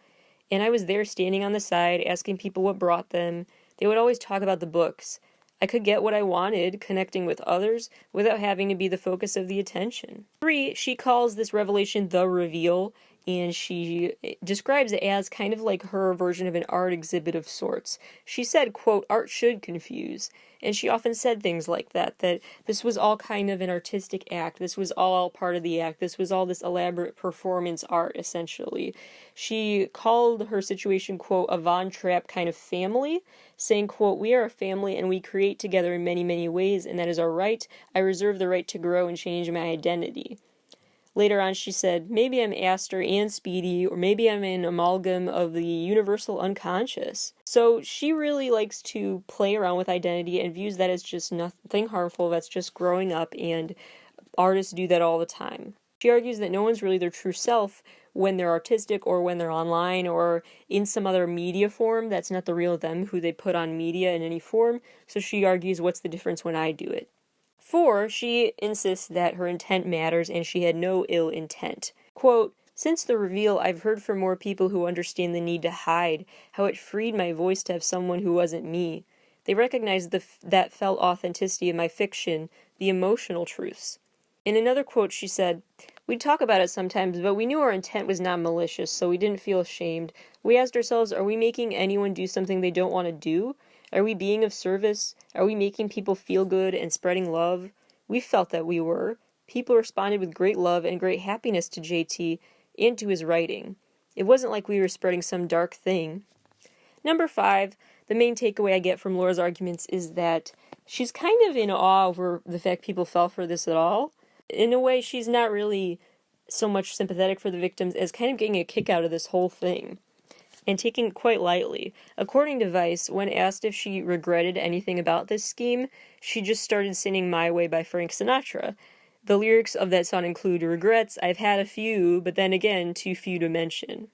And I was there standing on the side, asking people what brought them. They would always talk about the books. I could get what I wanted, connecting with others, without having to be the focus of the attention." 3, she calls this revelation the reveal, and she describes it as kind of like her version of an art exhibit of sorts. She said, quote, "Art should confuse." And she often said things like that this was all kind of an artistic act. This was all part of the act. This was all this elaborate performance art, essentially. She called her situation, quote, "a Von Trapp kind of family," saying, quote, "We are a family and we create together in many, many ways, and that is our right. I reserve the right to grow and change my identity." Later on, she said, "Maybe I'm Aster and Speedy, or maybe I'm an amalgam of the universal unconscious." So she really likes to play around with identity and views that as just nothing harmful, that's just growing up, and artists do that all the time. She argues that no one's really their true self when they're artistic or when they're online or in some other media form. That's not the real them who they put on media in any form. So she argues, what's the difference when I do it? 4, she insists that her intent matters and she had no ill intent. Quote, "Since the reveal, I've heard from more people who understand the need to hide, how it freed my voice to have someone who wasn't me. They recognized that felt authenticity of my fiction, the emotional truths." In another quote, she said, "We'd talk about it sometimes, but we knew our intent was not malicious, so we didn't feel ashamed. We asked ourselves, are we making anyone do something they don't want to do? Are we being of service? Are we making people feel good and spreading love? We felt that we were. People responded with great love and great happiness to JT and to his writing. It wasn't like we were spreading some dark thing." Number 5, the main takeaway I get from Laura's arguments is that she's kind of in awe over the fact people fell for this at all. In a way, she's not really so much sympathetic for the victims as kind of getting a kick out of this whole thing and taking it quite lightly. According to Vice, when asked if she regretted anything about this scheme, she just started singing My Way by Frank Sinatra. The lyrics of that song include, "Regrets, I've had a few, but then again, too few to mention."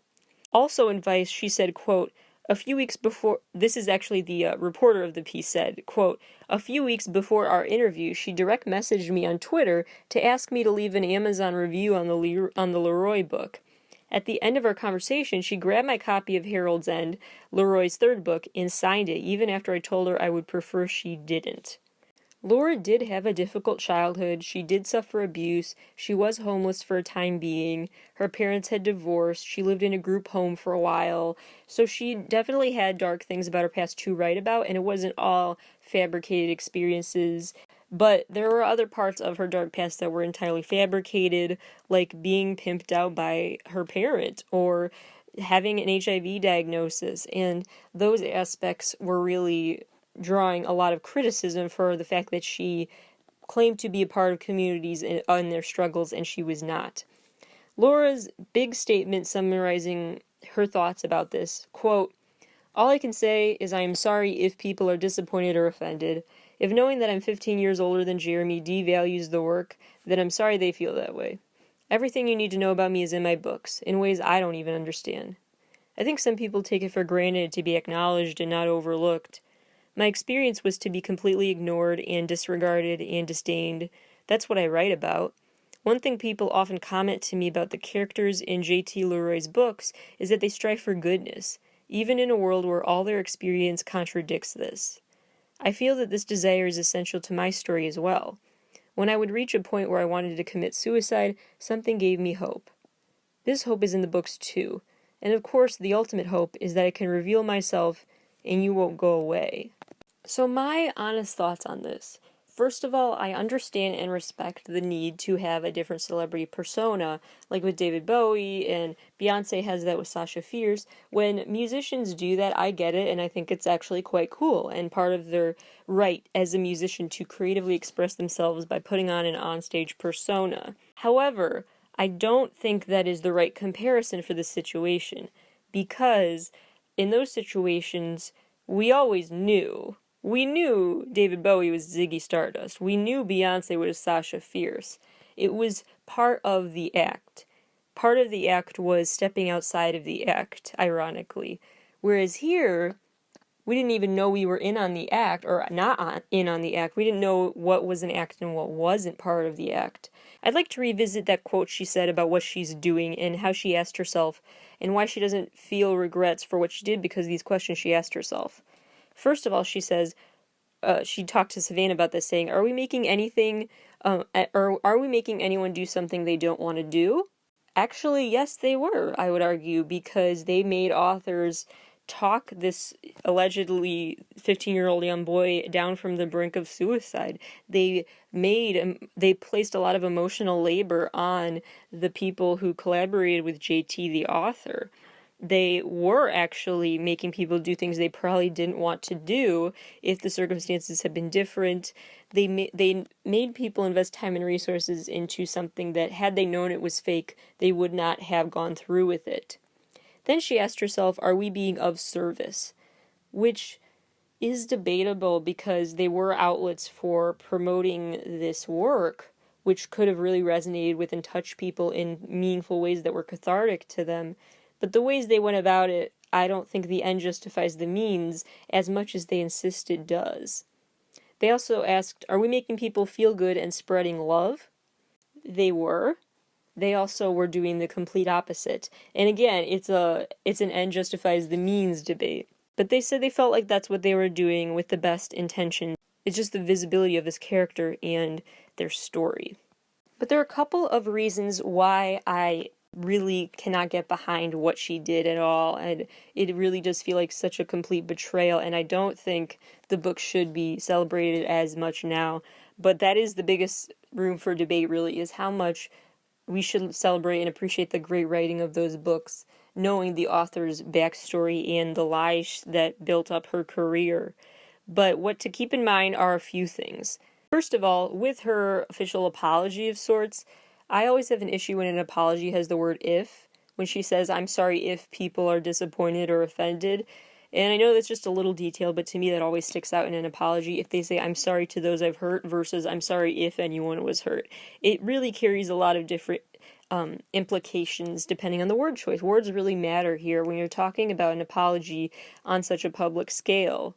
Also in Vice, she said, quote, "A few weeks before," this is actually the reporter of the piece said, quote, "A few weeks before our interview, she direct messaged me on Twitter to ask me to leave an Amazon review on the Leroy book. At the end of our conversation, she grabbed my copy of Harold's End, Leroy's third book, and signed it, even after I told her I would prefer she didn't." Laura did have a difficult childhood. She did suffer abuse. She was homeless for a time being. Her parents had divorced. She lived in a group home for a while. So she definitely had dark things about her past to write about, and it wasn't all fabricated experiences. But there were other parts of her dark past that were entirely fabricated, like being pimped out by her parent or having an HIV diagnosis, and those aspects were really drawing a lot of criticism for the fact that she claimed to be a part of communities in their struggles, and she was not. Laura's big statement summarizing her thoughts about this, quote, "All I can say is I am sorry if people are disappointed or offended. If knowing that I'm 15 years older than Jeremy devalues the work, then I'm sorry they feel that way. Everything you need to know about me is in my books, in ways I don't even understand. I think some people take it for granted to be acknowledged and not overlooked. My experience was to be completely ignored and disregarded and disdained. That's what I write about. One thing people often comment to me about the characters in J.T. Leroy's books is that they strive for goodness, even in a world where all their experience contradicts this. I feel that this desire is essential to my story as well. When I would reach a point where I wanted to commit suicide, something gave me hope. This hope is in the books too, and of course the ultimate hope is that I can reveal myself and you won't go away." So my honest thoughts on this. First of all, I understand and respect the need to have a different celebrity persona, like with David Bowie, and Beyonce has that with Sasha Fierce. When musicians do that, I get it, and I think it's actually quite cool, and part of their right as a musician to creatively express themselves by putting on an onstage persona. However, I don't think that is the right comparison for this situation, because in those situations, we always knew. We knew David Bowie was Ziggy Stardust. We knew Beyonce was Sasha Fierce. It was part of the act. Part of the act was stepping outside of the act, ironically. Whereas here, we didn't even know we were in on the act, or in on the act. We didn't know what was an act and what wasn't part of the act. I'd like to revisit that quote she said about what she's doing and how she asked herself and why she doesn't feel regrets for what she did because of these questions she asked herself. First of all, she says, she talked to Savannah about this, saying, are we making anyone do something they don't want to do? Actually, yes, they were, I would argue, because they made authors talk this allegedly 15-year-old young boy down from the brink of suicide. They placed a lot of emotional labor on the people who collaborated with JT, the author. They were actually making people do things they probably didn't want to do if the circumstances had been different. They made people invest time and resources into something that, had they known it was fake, they would not have gone through with it. Then she asked herself, are we being of service? Which is debatable because they were outlets for promoting this work, which could have really resonated with and touched people in meaningful ways that were cathartic to them. But the ways they went about it, I don't think the end justifies the means as much as they insist it does. They also asked, are we making people feel good and spreading love? They were. They also were doing the complete opposite. And again, it's an end justifies the means debate. But they said they felt like that's what they were doing with the best intention. It's just the visibility of this character and their story. But there are a couple of reasons why I really cannot get behind what she did at all, and it really does feel like such a complete betrayal, and I don't think the book should be celebrated as much now. But that is the biggest room for debate, really, is how much we should celebrate and appreciate the great writing of those books, knowing the author's backstory and the lies that built up her career. But what to keep in mind are a few things. First of all, with her official apology of sorts, I always have an issue when an apology has the word if, when she says, I'm sorry if people are disappointed or offended. And I know that's just a little detail, but to me that always sticks out in an apology. If they say, I'm sorry to those I've hurt versus I'm sorry if anyone was hurt. It really carries a lot of different implications depending on the word choice. Words really matter here when you're talking about an apology on such a public scale.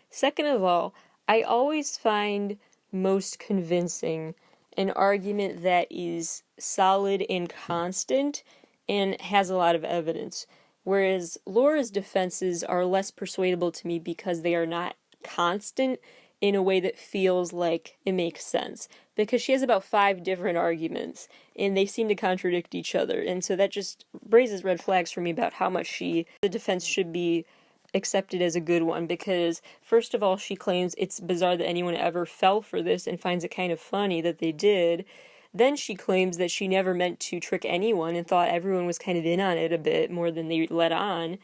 Second of all, I always find most convincing an argument that is solid and constant and has a lot of evidence. Whereas Laura's defenses are less persuadable to me because they are not constant in a way that feels like it makes sense. Because she has about 5 different arguments, and they seem to contradict each other. And so that just raises red flags for me about how much the defense should be accepted as a good one. Because, first of all, she claims it's bizarre that anyone ever fell for this and finds it kind of funny that they did. Then she claims that she never meant to trick anyone and thought everyone was kind of in on it a bit more than they let on.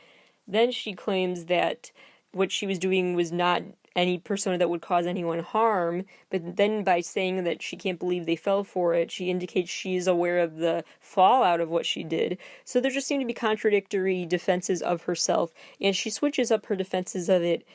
Then she claims that what she was doing was not any persona that would cause anyone harm, but then by saying that she can't believe they fell for it, she indicates she's aware of the fallout of what she did. So there just seem to be contradictory defenses of herself, and she switches up her defenses of it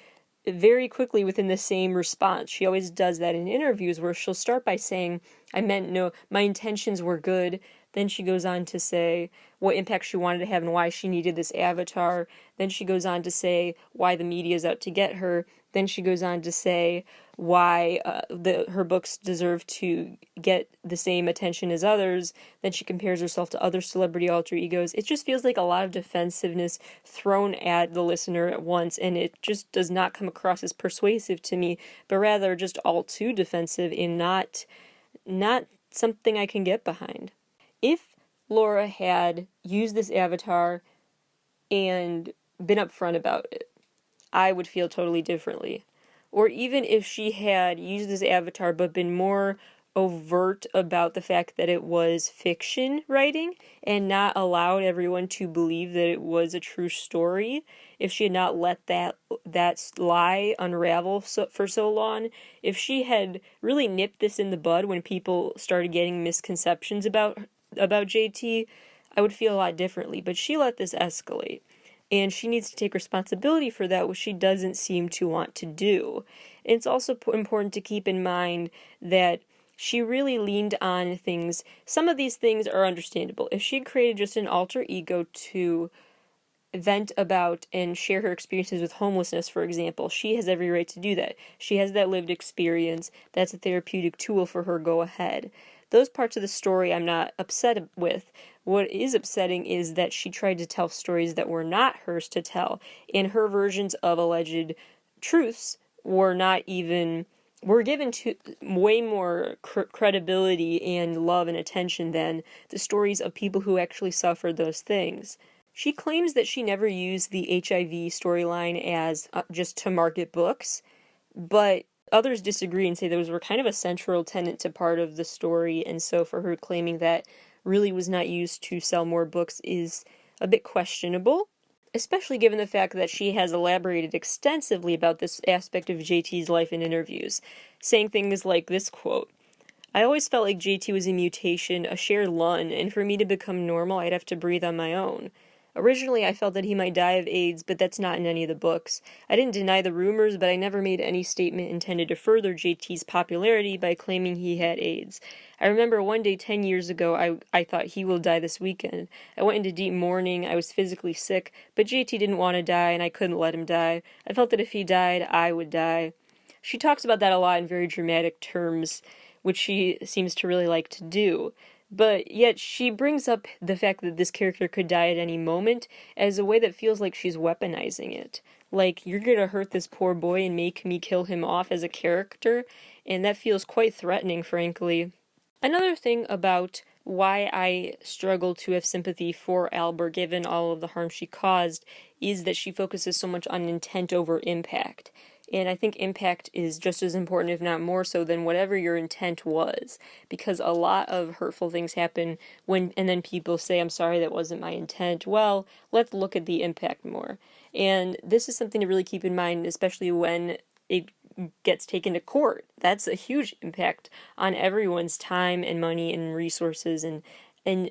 very quickly within the same response. She always does that in interviews where she'll start by saying, I meant no, my intentions were good. Then she goes on to say what impact she wanted to have and why she needed this avatar. Then she goes on to say why the media is out to get her. Then she goes on to say why her books deserve to get the same attention as others. Then she compares herself to other celebrity alter egos. It just feels like a lot of defensiveness thrown at the listener at once, and it just does not come across as persuasive to me, but rather just all too defensive and not something I can get behind. If Laura had used this avatar and been upfront about it, I would feel totally differently. or even if she had used this avatar but been more overt about the fact that it was fiction writing and not allowed everyone to believe that it was a true story, if she had not let that lie unravel for so long, if she had really nipped this in the bud when people started getting misconceptions about JT, I would feel a lot differently. But she let this escalate, and she needs to take responsibility for that, which she doesn't seem to want to do. It's also important to keep in mind that she really leaned on things. Some of these things are understandable. If she had created just an alter ego to vent about and share her experiences with homelessness, for example, she has every right to do that. She has that lived experience. That's a therapeutic tool for her. Go ahead. Those parts of the story I'm not upset with. What is upsetting is that she tried to tell stories that were not hers to tell, and her versions of alleged truths were not even were given to way more credibility and love and attention than the stories of people who actually suffered those things. She claims that she never used the HIV storyline as just to market books, but others disagree and say those were kind of a central tenet to part of the story, and so for her claiming that really was not used to sell more books is a bit questionable, especially given the fact that she has elaborated extensively about this aspect of JT's life in interviews, saying things like this quote, "I always felt like JT was a mutation, a shared lung, and for me to become normal, I'd have to breathe on my own. Originally, I felt that he might die of AIDS, but that's not in any of the books. I didn't deny the rumors, but I never made any statement intended to further JT's popularity by claiming he had AIDS. I remember one day 10 years ago, I thought he will die this weekend. I went into deep mourning, I was physically sick, but JT didn't want to die, and I couldn't let him die. I felt that if he died, I would die." She talks about that a lot in very dramatic terms, which she seems to really like to do. But yet she brings up the fact that this character could die at any moment as a way that feels like she's weaponizing it. Like, you're gonna hurt this poor boy and make me kill him off as a character, and that feels quite threatening, frankly. Another thing about why I struggle to have sympathy for Albert given all of the harm she caused is that she focuses so much on intent over impact. And I think impact is just as important, if not more so, than whatever your intent was. Because a lot of hurtful things happen and then people say, "I'm sorry, that wasn't my intent." Well, let's look at the impact more. And this is something to really keep in mind, especially when it gets taken to court. That's a huge impact on everyone's time and money and resources and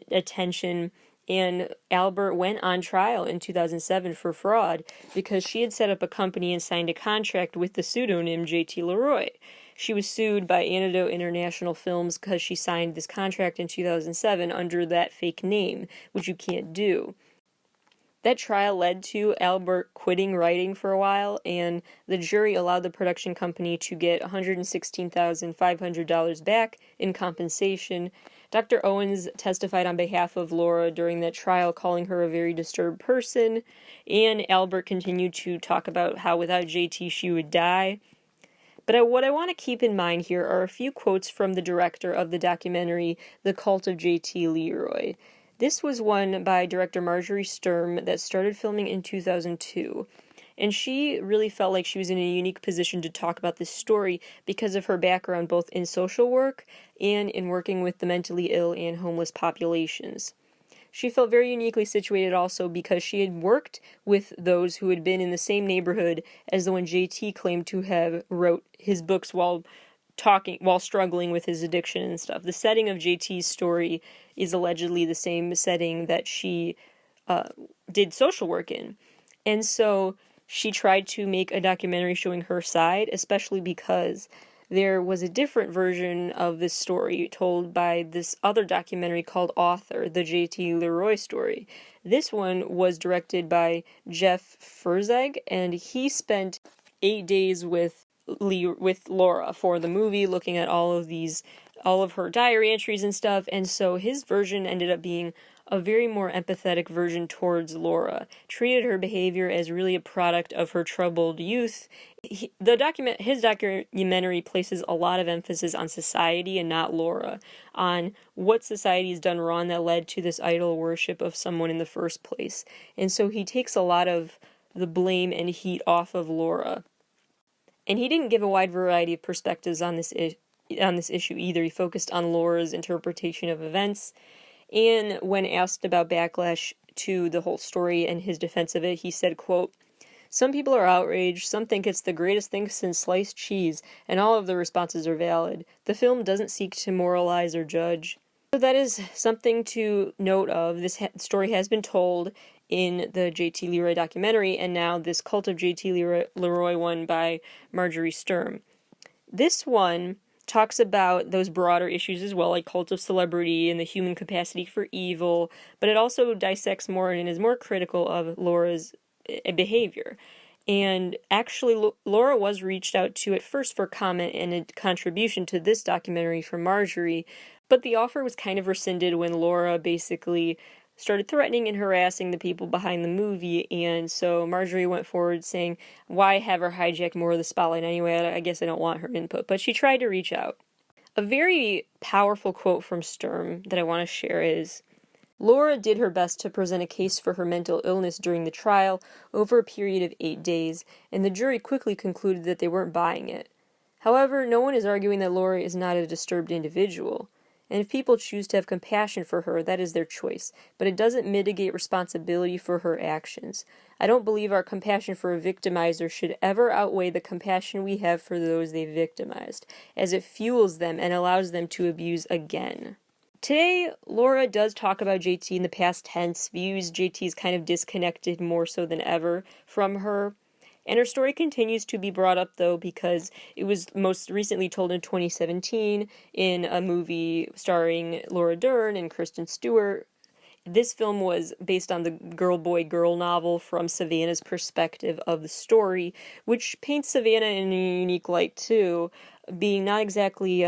attention. And Albert went on trial in 2007 for fraud because she had set up a company and signed a contract with the pseudonym JT Leroy. She was sued by Antidote International Films because she signed this contract in 2007 under that fake name, which you can't do. That trial led to Albert quitting writing for a while, and the jury allowed the production company to get $116,500 back in compensation. Dr. Owens testified on behalf of Laura during that trial, calling her a very disturbed person, and Albert continued to talk about how without JT she would die. But what I want to keep in mind here are a few quotes from the director of the documentary The Cult of JT Leroy. This was one by director Marjorie Sturm that started filming in 2002. And she really felt like she was in a unique position to talk about this story because of her background both in social work and in working with the mentally ill and homeless populations. She felt very uniquely situated also because she had worked with those who had been in the same neighborhood as the one JT claimed to have wrote his books while struggling with his addiction and stuff. The setting of JT's story is allegedly the same setting that she did social work in. And so she tried to make a documentary showing her side, especially because there was a different version of this story told by this other documentary called Author, the JT Leroy story. This one was directed by Jeff Ferzeg, and he spent 8 days with Laura for the movie, looking at all of her diary entries and stuff, and so his version ended up being a very more empathetic version towards Laura, treated her behavior as really a product of her troubled youth. His documentary places a lot of emphasis on society and not Laura, on what society has done wrong that led to this idol worship of someone in the first place, and so he takes a lot of the blame and heat off of Laura. And he didn't give a wide variety of perspectives on this issue either. He focused on Laura's interpretation of events, and when asked about backlash to the whole story and his defense of it, he said, quote, "Some people are outraged, some think it's the greatest thing since sliced cheese, and all of the responses are valid. The film doesn't seek to moralize or judge." So that is something to note of. This story has been told in the J.T. Leroy documentary, and now this Cult of J.T. Leroy one by Marjorie Sturm. This one talks about those broader issues as well, like cult of celebrity and the human capacity for evil, but it also dissects more and is more critical of Laura's behavior. And actually, Laura was reached out to at first for comment and a contribution to this documentary from Marjorie, but the offer was kind of rescinded when Laura basically started threatening and harassing the people behind the movie, and so Marjorie went forward saying, why have her hijack more of the spotlight anyway? I guess I don't want her input, but she tried to reach out. A very powerful quote from Sturm that I want to share is, "Laura did her best to present a case for her mental illness during the trial over a period of 8 days, and the jury quickly concluded that they weren't buying it. However, no one is arguing that Laura is not a disturbed individual. And if people choose to have compassion for her, that is their choice, but it doesn't mitigate responsibility for her actions. I don't believe our compassion for a victimizer should ever outweigh the compassion we have for those they victimized, as it fuels them and allows them to abuse again." Today, Laura does talk about JT in the past tense, views JT is kind of disconnected more so than ever from her. And her story continues to be brought up, though, because it was most recently told in 2017 in a movie starring Laura Dern and Kristen Stewart. This film was based on the Girl Boy Girl novel from Savannah's perspective of the story, which paints Savannah in a unique light, too, being not exactly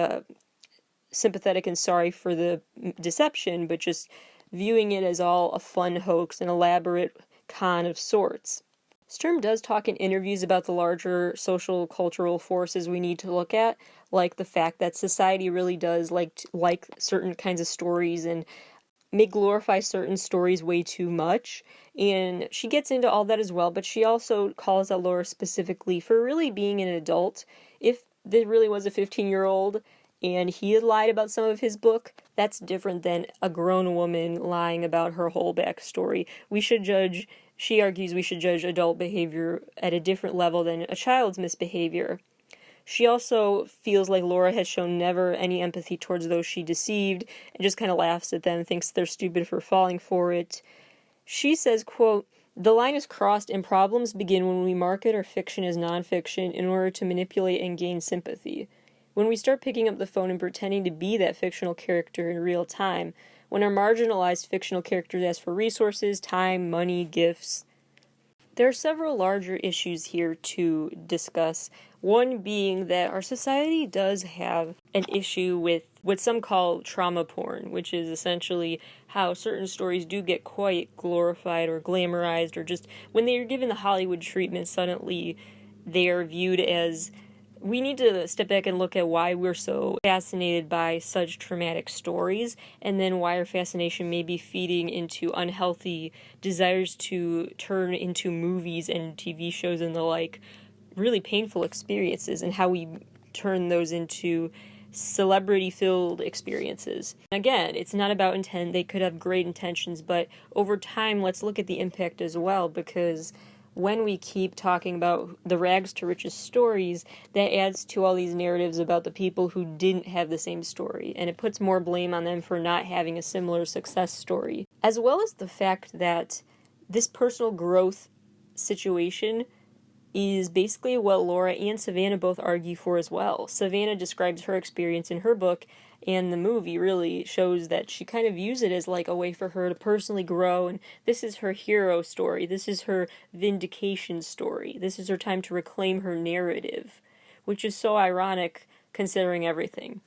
sympathetic and sorry for the deception, but just viewing it as all a fun hoax, an elaborate con of sorts. Sturm does talk in interviews about the larger social cultural forces we need to look at, like the fact that society really does like certain kinds of stories and may glorify certain stories way too much, and she gets into all that as well, but she also calls out Laura specifically for really being an adult. If there really was a 15-year-old and he had lied about some of his book, that's different than a grown woman lying about her whole backstory. She argues we should judge adult behavior at a different level than a child's misbehavior. She also feels like Laura has shown never any empathy towards those she deceived, and just kind of laughs at them, thinks they're stupid for falling for it. She says, quote, "The line is crossed and problems begin when we market our fiction as nonfiction in order to manipulate and gain sympathy. When we start picking up the phone and pretending to be that fictional character in real time, when our marginalized fictional characters ask for resources, time, money, gifts." There are several larger issues here to discuss. One being that our society does have an issue with what some call trauma porn, which is essentially how certain stories do get quite glorified or glamorized, or just when they are given the Hollywood treatment, suddenly they are viewed as, we need to step back and look at why we're so fascinated by such traumatic stories, and then why our fascination may be feeding into unhealthy desires to turn into movies and TV shows and the like, really painful experiences, and how we turn those into celebrity-filled experiences. Again, it's not about intent. They could have great intentions, but over time, let's look at the impact as well, because when we keep talking about the rags to riches stories, that adds to all these narratives about the people who didn't have the same story, and it puts more blame on them for not having a similar success story, as well as the fact that this personal growth situation is basically what Laura and Savannah both argue for as well. Savannah describes her experience in her book, and the movie really shows that she kind of views it as like a way for her to personally grow, and this is her hero story, this is her vindication story, this is her time to reclaim her narrative, which is so ironic considering everything.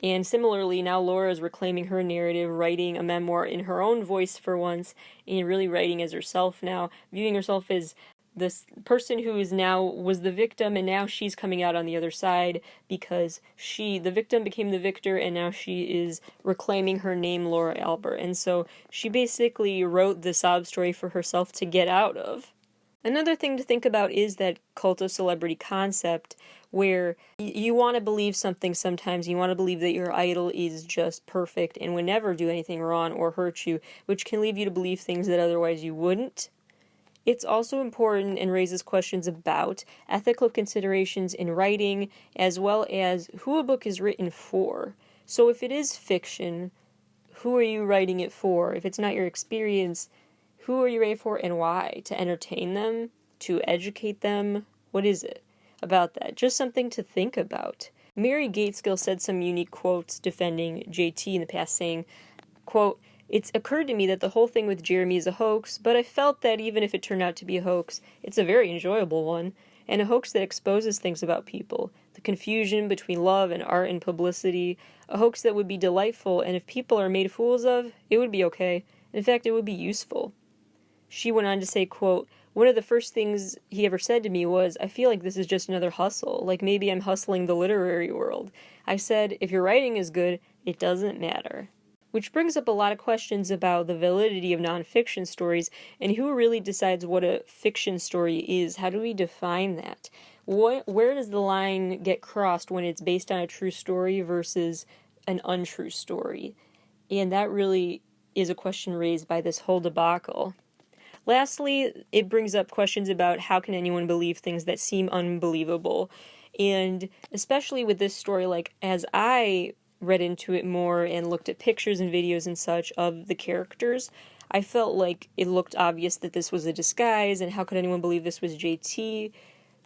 And similarly, now Laura is reclaiming her narrative, writing a memoir in her own voice for once, and really writing as herself now, viewing herself as this person who is now was the victim, and now she's coming out on the other side because the victim became the victor, and now she is reclaiming her name, Laura Albert. And so she basically wrote the sob story for herself to get out of. Another thing to think about is that cult of celebrity concept where you want to believe something sometimes. You want to believe that your idol is just perfect and would never do anything wrong or hurt you, which can leave you to believe things that otherwise you wouldn't. It's also important and raises questions about ethical considerations in writing, as well as who a book is written for. So if it is fiction, who are you writing it for? If it's not your experience, who are you writing for and why? To entertain them? To educate them? What is it about that? Just something to think about. Mary Gateskill said some unique quotes defending JT in the past, saying, quote, "It's occurred to me that the whole thing with Jeremy is a hoax, but I felt that even if it turned out to be a hoax, it's a very enjoyable one, and a hoax that exposes things about people, the confusion between love and art and publicity, a hoax that would be delightful, and if people are made fools of, it would be okay. In fact, it would be useful." She went on to say, quote, "One of the first things he ever said to me was, I feel like this is just another hustle, like maybe I'm hustling the literary world. I said, if your writing is good, it doesn't matter." Which brings up a lot of questions about the validity of nonfiction stories and who really decides what a fiction story is. How do we define that? Where does the line get crossed when it's based on a true story versus an untrue story? And that really is a question raised by this whole debacle. Lastly, it brings up questions about how can anyone believe things that seem unbelievable. And especially with this story, like as I read into it more and looked at pictures and videos and such of the characters, I felt like it looked obvious that this was a disguise and how could anyone believe this was JT?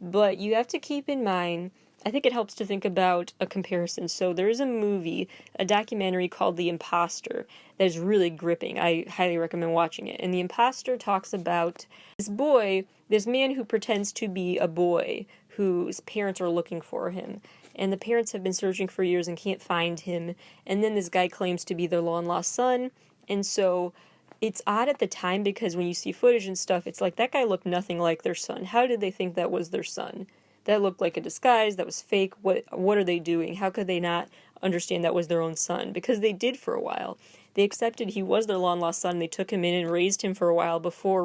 But you have to keep in mind, I think it helps to think about a comparison. So there's a movie, a documentary called The Imposter that is really gripping. I highly recommend watching it. And The Imposter talks about this man who pretends to be a boy whose parents are looking for him. And the parents have been searching for years and can't find him. And then this guy claims to be their long-lost son. And so it's odd at the time because when you see footage and stuff, it's like that guy looked nothing like their son. How did they think that was their son? That looked like a disguise, that was fake. What are they doing? How could they not understand that was their own son? Because they did for a while. They accepted he was their long-lost son. They took him in and raised him for a while before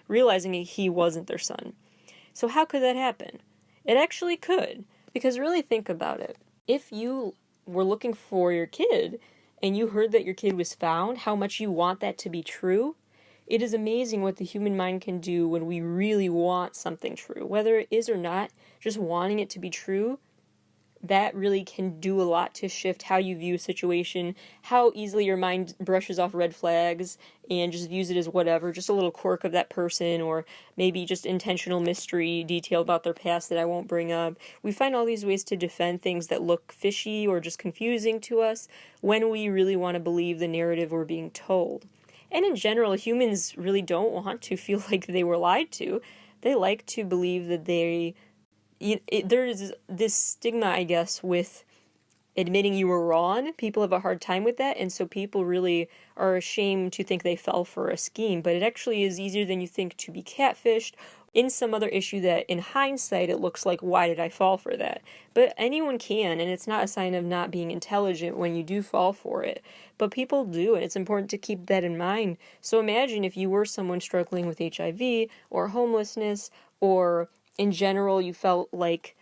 realizing he wasn't their son. So how could that happen? It actually could. Because really think about it. If you were looking for your kid and you heard that your kid was found, how much you want that to be true, it is amazing what the human mind can do when we really want something true. Whether it is or not, just wanting it to be true, that really can do a lot to shift how you view a situation, how easily your mind brushes off red flags and just views it as whatever, just a little quirk of that person, or maybe just intentional mystery detail about their past that I won't bring up. We find all these ways to defend things that look fishy or just confusing to us when we really want to believe the narrative we're being told. And in general, humans really don't want to feel like they were lied to. They like to believe that there is this stigma, I guess, with admitting you were wrong. People have a hard time with that, and so people really are ashamed to think they fell for a scheme. But it actually is easier than you think to be catfished in some other issue that, in hindsight, it looks like, why did I fall for that? But anyone can, and it's not a sign of not being intelligent when you do fall for it. But people do, and it's important to keep that in mind. So imagine if you were someone struggling with HIV or homelessness, or in general you felt like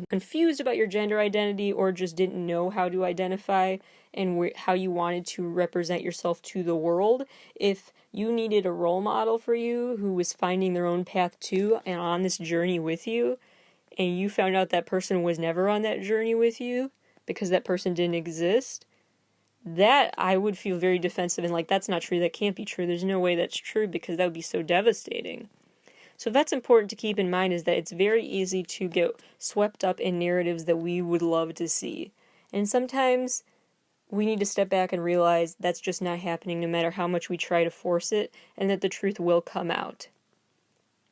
confused about your gender identity or just didn't know how to identify and how you wanted to represent yourself to the world. If you needed a role model for you who was finding their own path too and on this journey with you, and you found out that person was never on that journey with you because that person didn't exist, that I would feel very defensive and like, that's not true, that can't be true, there's no way that's true, because that would be so devastating. So that's important to keep in mind, is that it's very easy to get swept up in narratives that we would love to see. And sometimes we need to step back and realize that's just not happening no matter how much we try to force it, and that the truth will come out.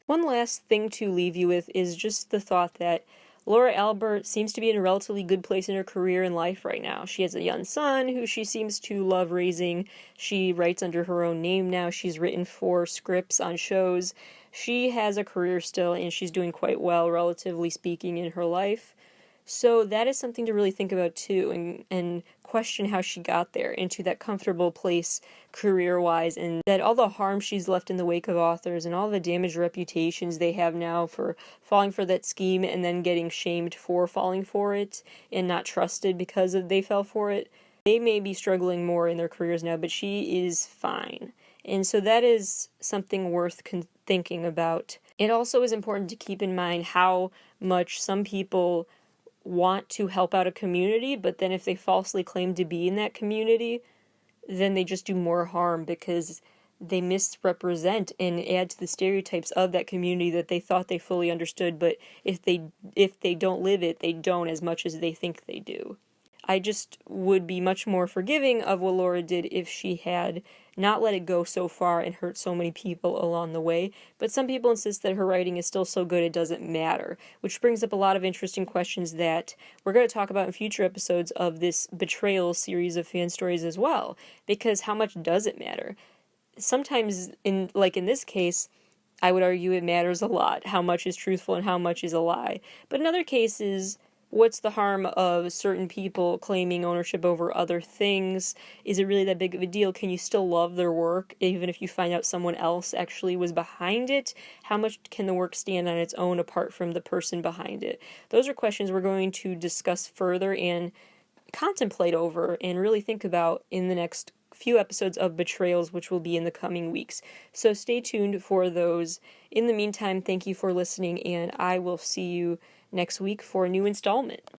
One last thing to leave you with is just the thought that Laura Albert seems to be in a relatively good place in her career and life right now. She has a young son who she seems to love raising. She writes under her own name now. She's written 4 scripts on shows. She has a career still, and she's doing quite well, relatively speaking, in her life. So that is something to really think about too, and question how she got there into that comfortable place career-wise, and that all the harm she's left in the wake of authors and all the damaged reputations they have now for falling for that scheme and then getting shamed for falling for it and not trusted because they fell for it. They may be struggling more in their careers now, but she is fine. And so that is something worth thinking about. It also is important to keep in mind how much some people want to help out a community, but then if they falsely claim to be in that community, then they just do more harm because they misrepresent and add to the stereotypes of that community that they thought they fully understood, but if they don't live it, they don't as much as they think they do. I just would be much more forgiving of what Laura did if she had not let it go so far and hurt so many people along the way, but some people insist that her writing is still so good it doesn't matter, which brings up a lot of interesting questions that we're going to talk about in future episodes of this betrayal series of fan stories as well, because how much does it matter? Sometimes, in this case, I would argue it matters a lot, how much is truthful and how much is a lie, but in other cases, what's the harm of certain people claiming ownership over other things? Is it really that big of a deal? Can you still love their work even if you find out someone else actually was behind it? How much can the work stand on its own apart from the person behind it? Those are questions we're going to discuss further and contemplate over and really think about in the next few episodes of Betrayals, which will be in the coming weeks. So stay tuned for those. In the meantime, thank you for listening, and I will see you next week for a new installment.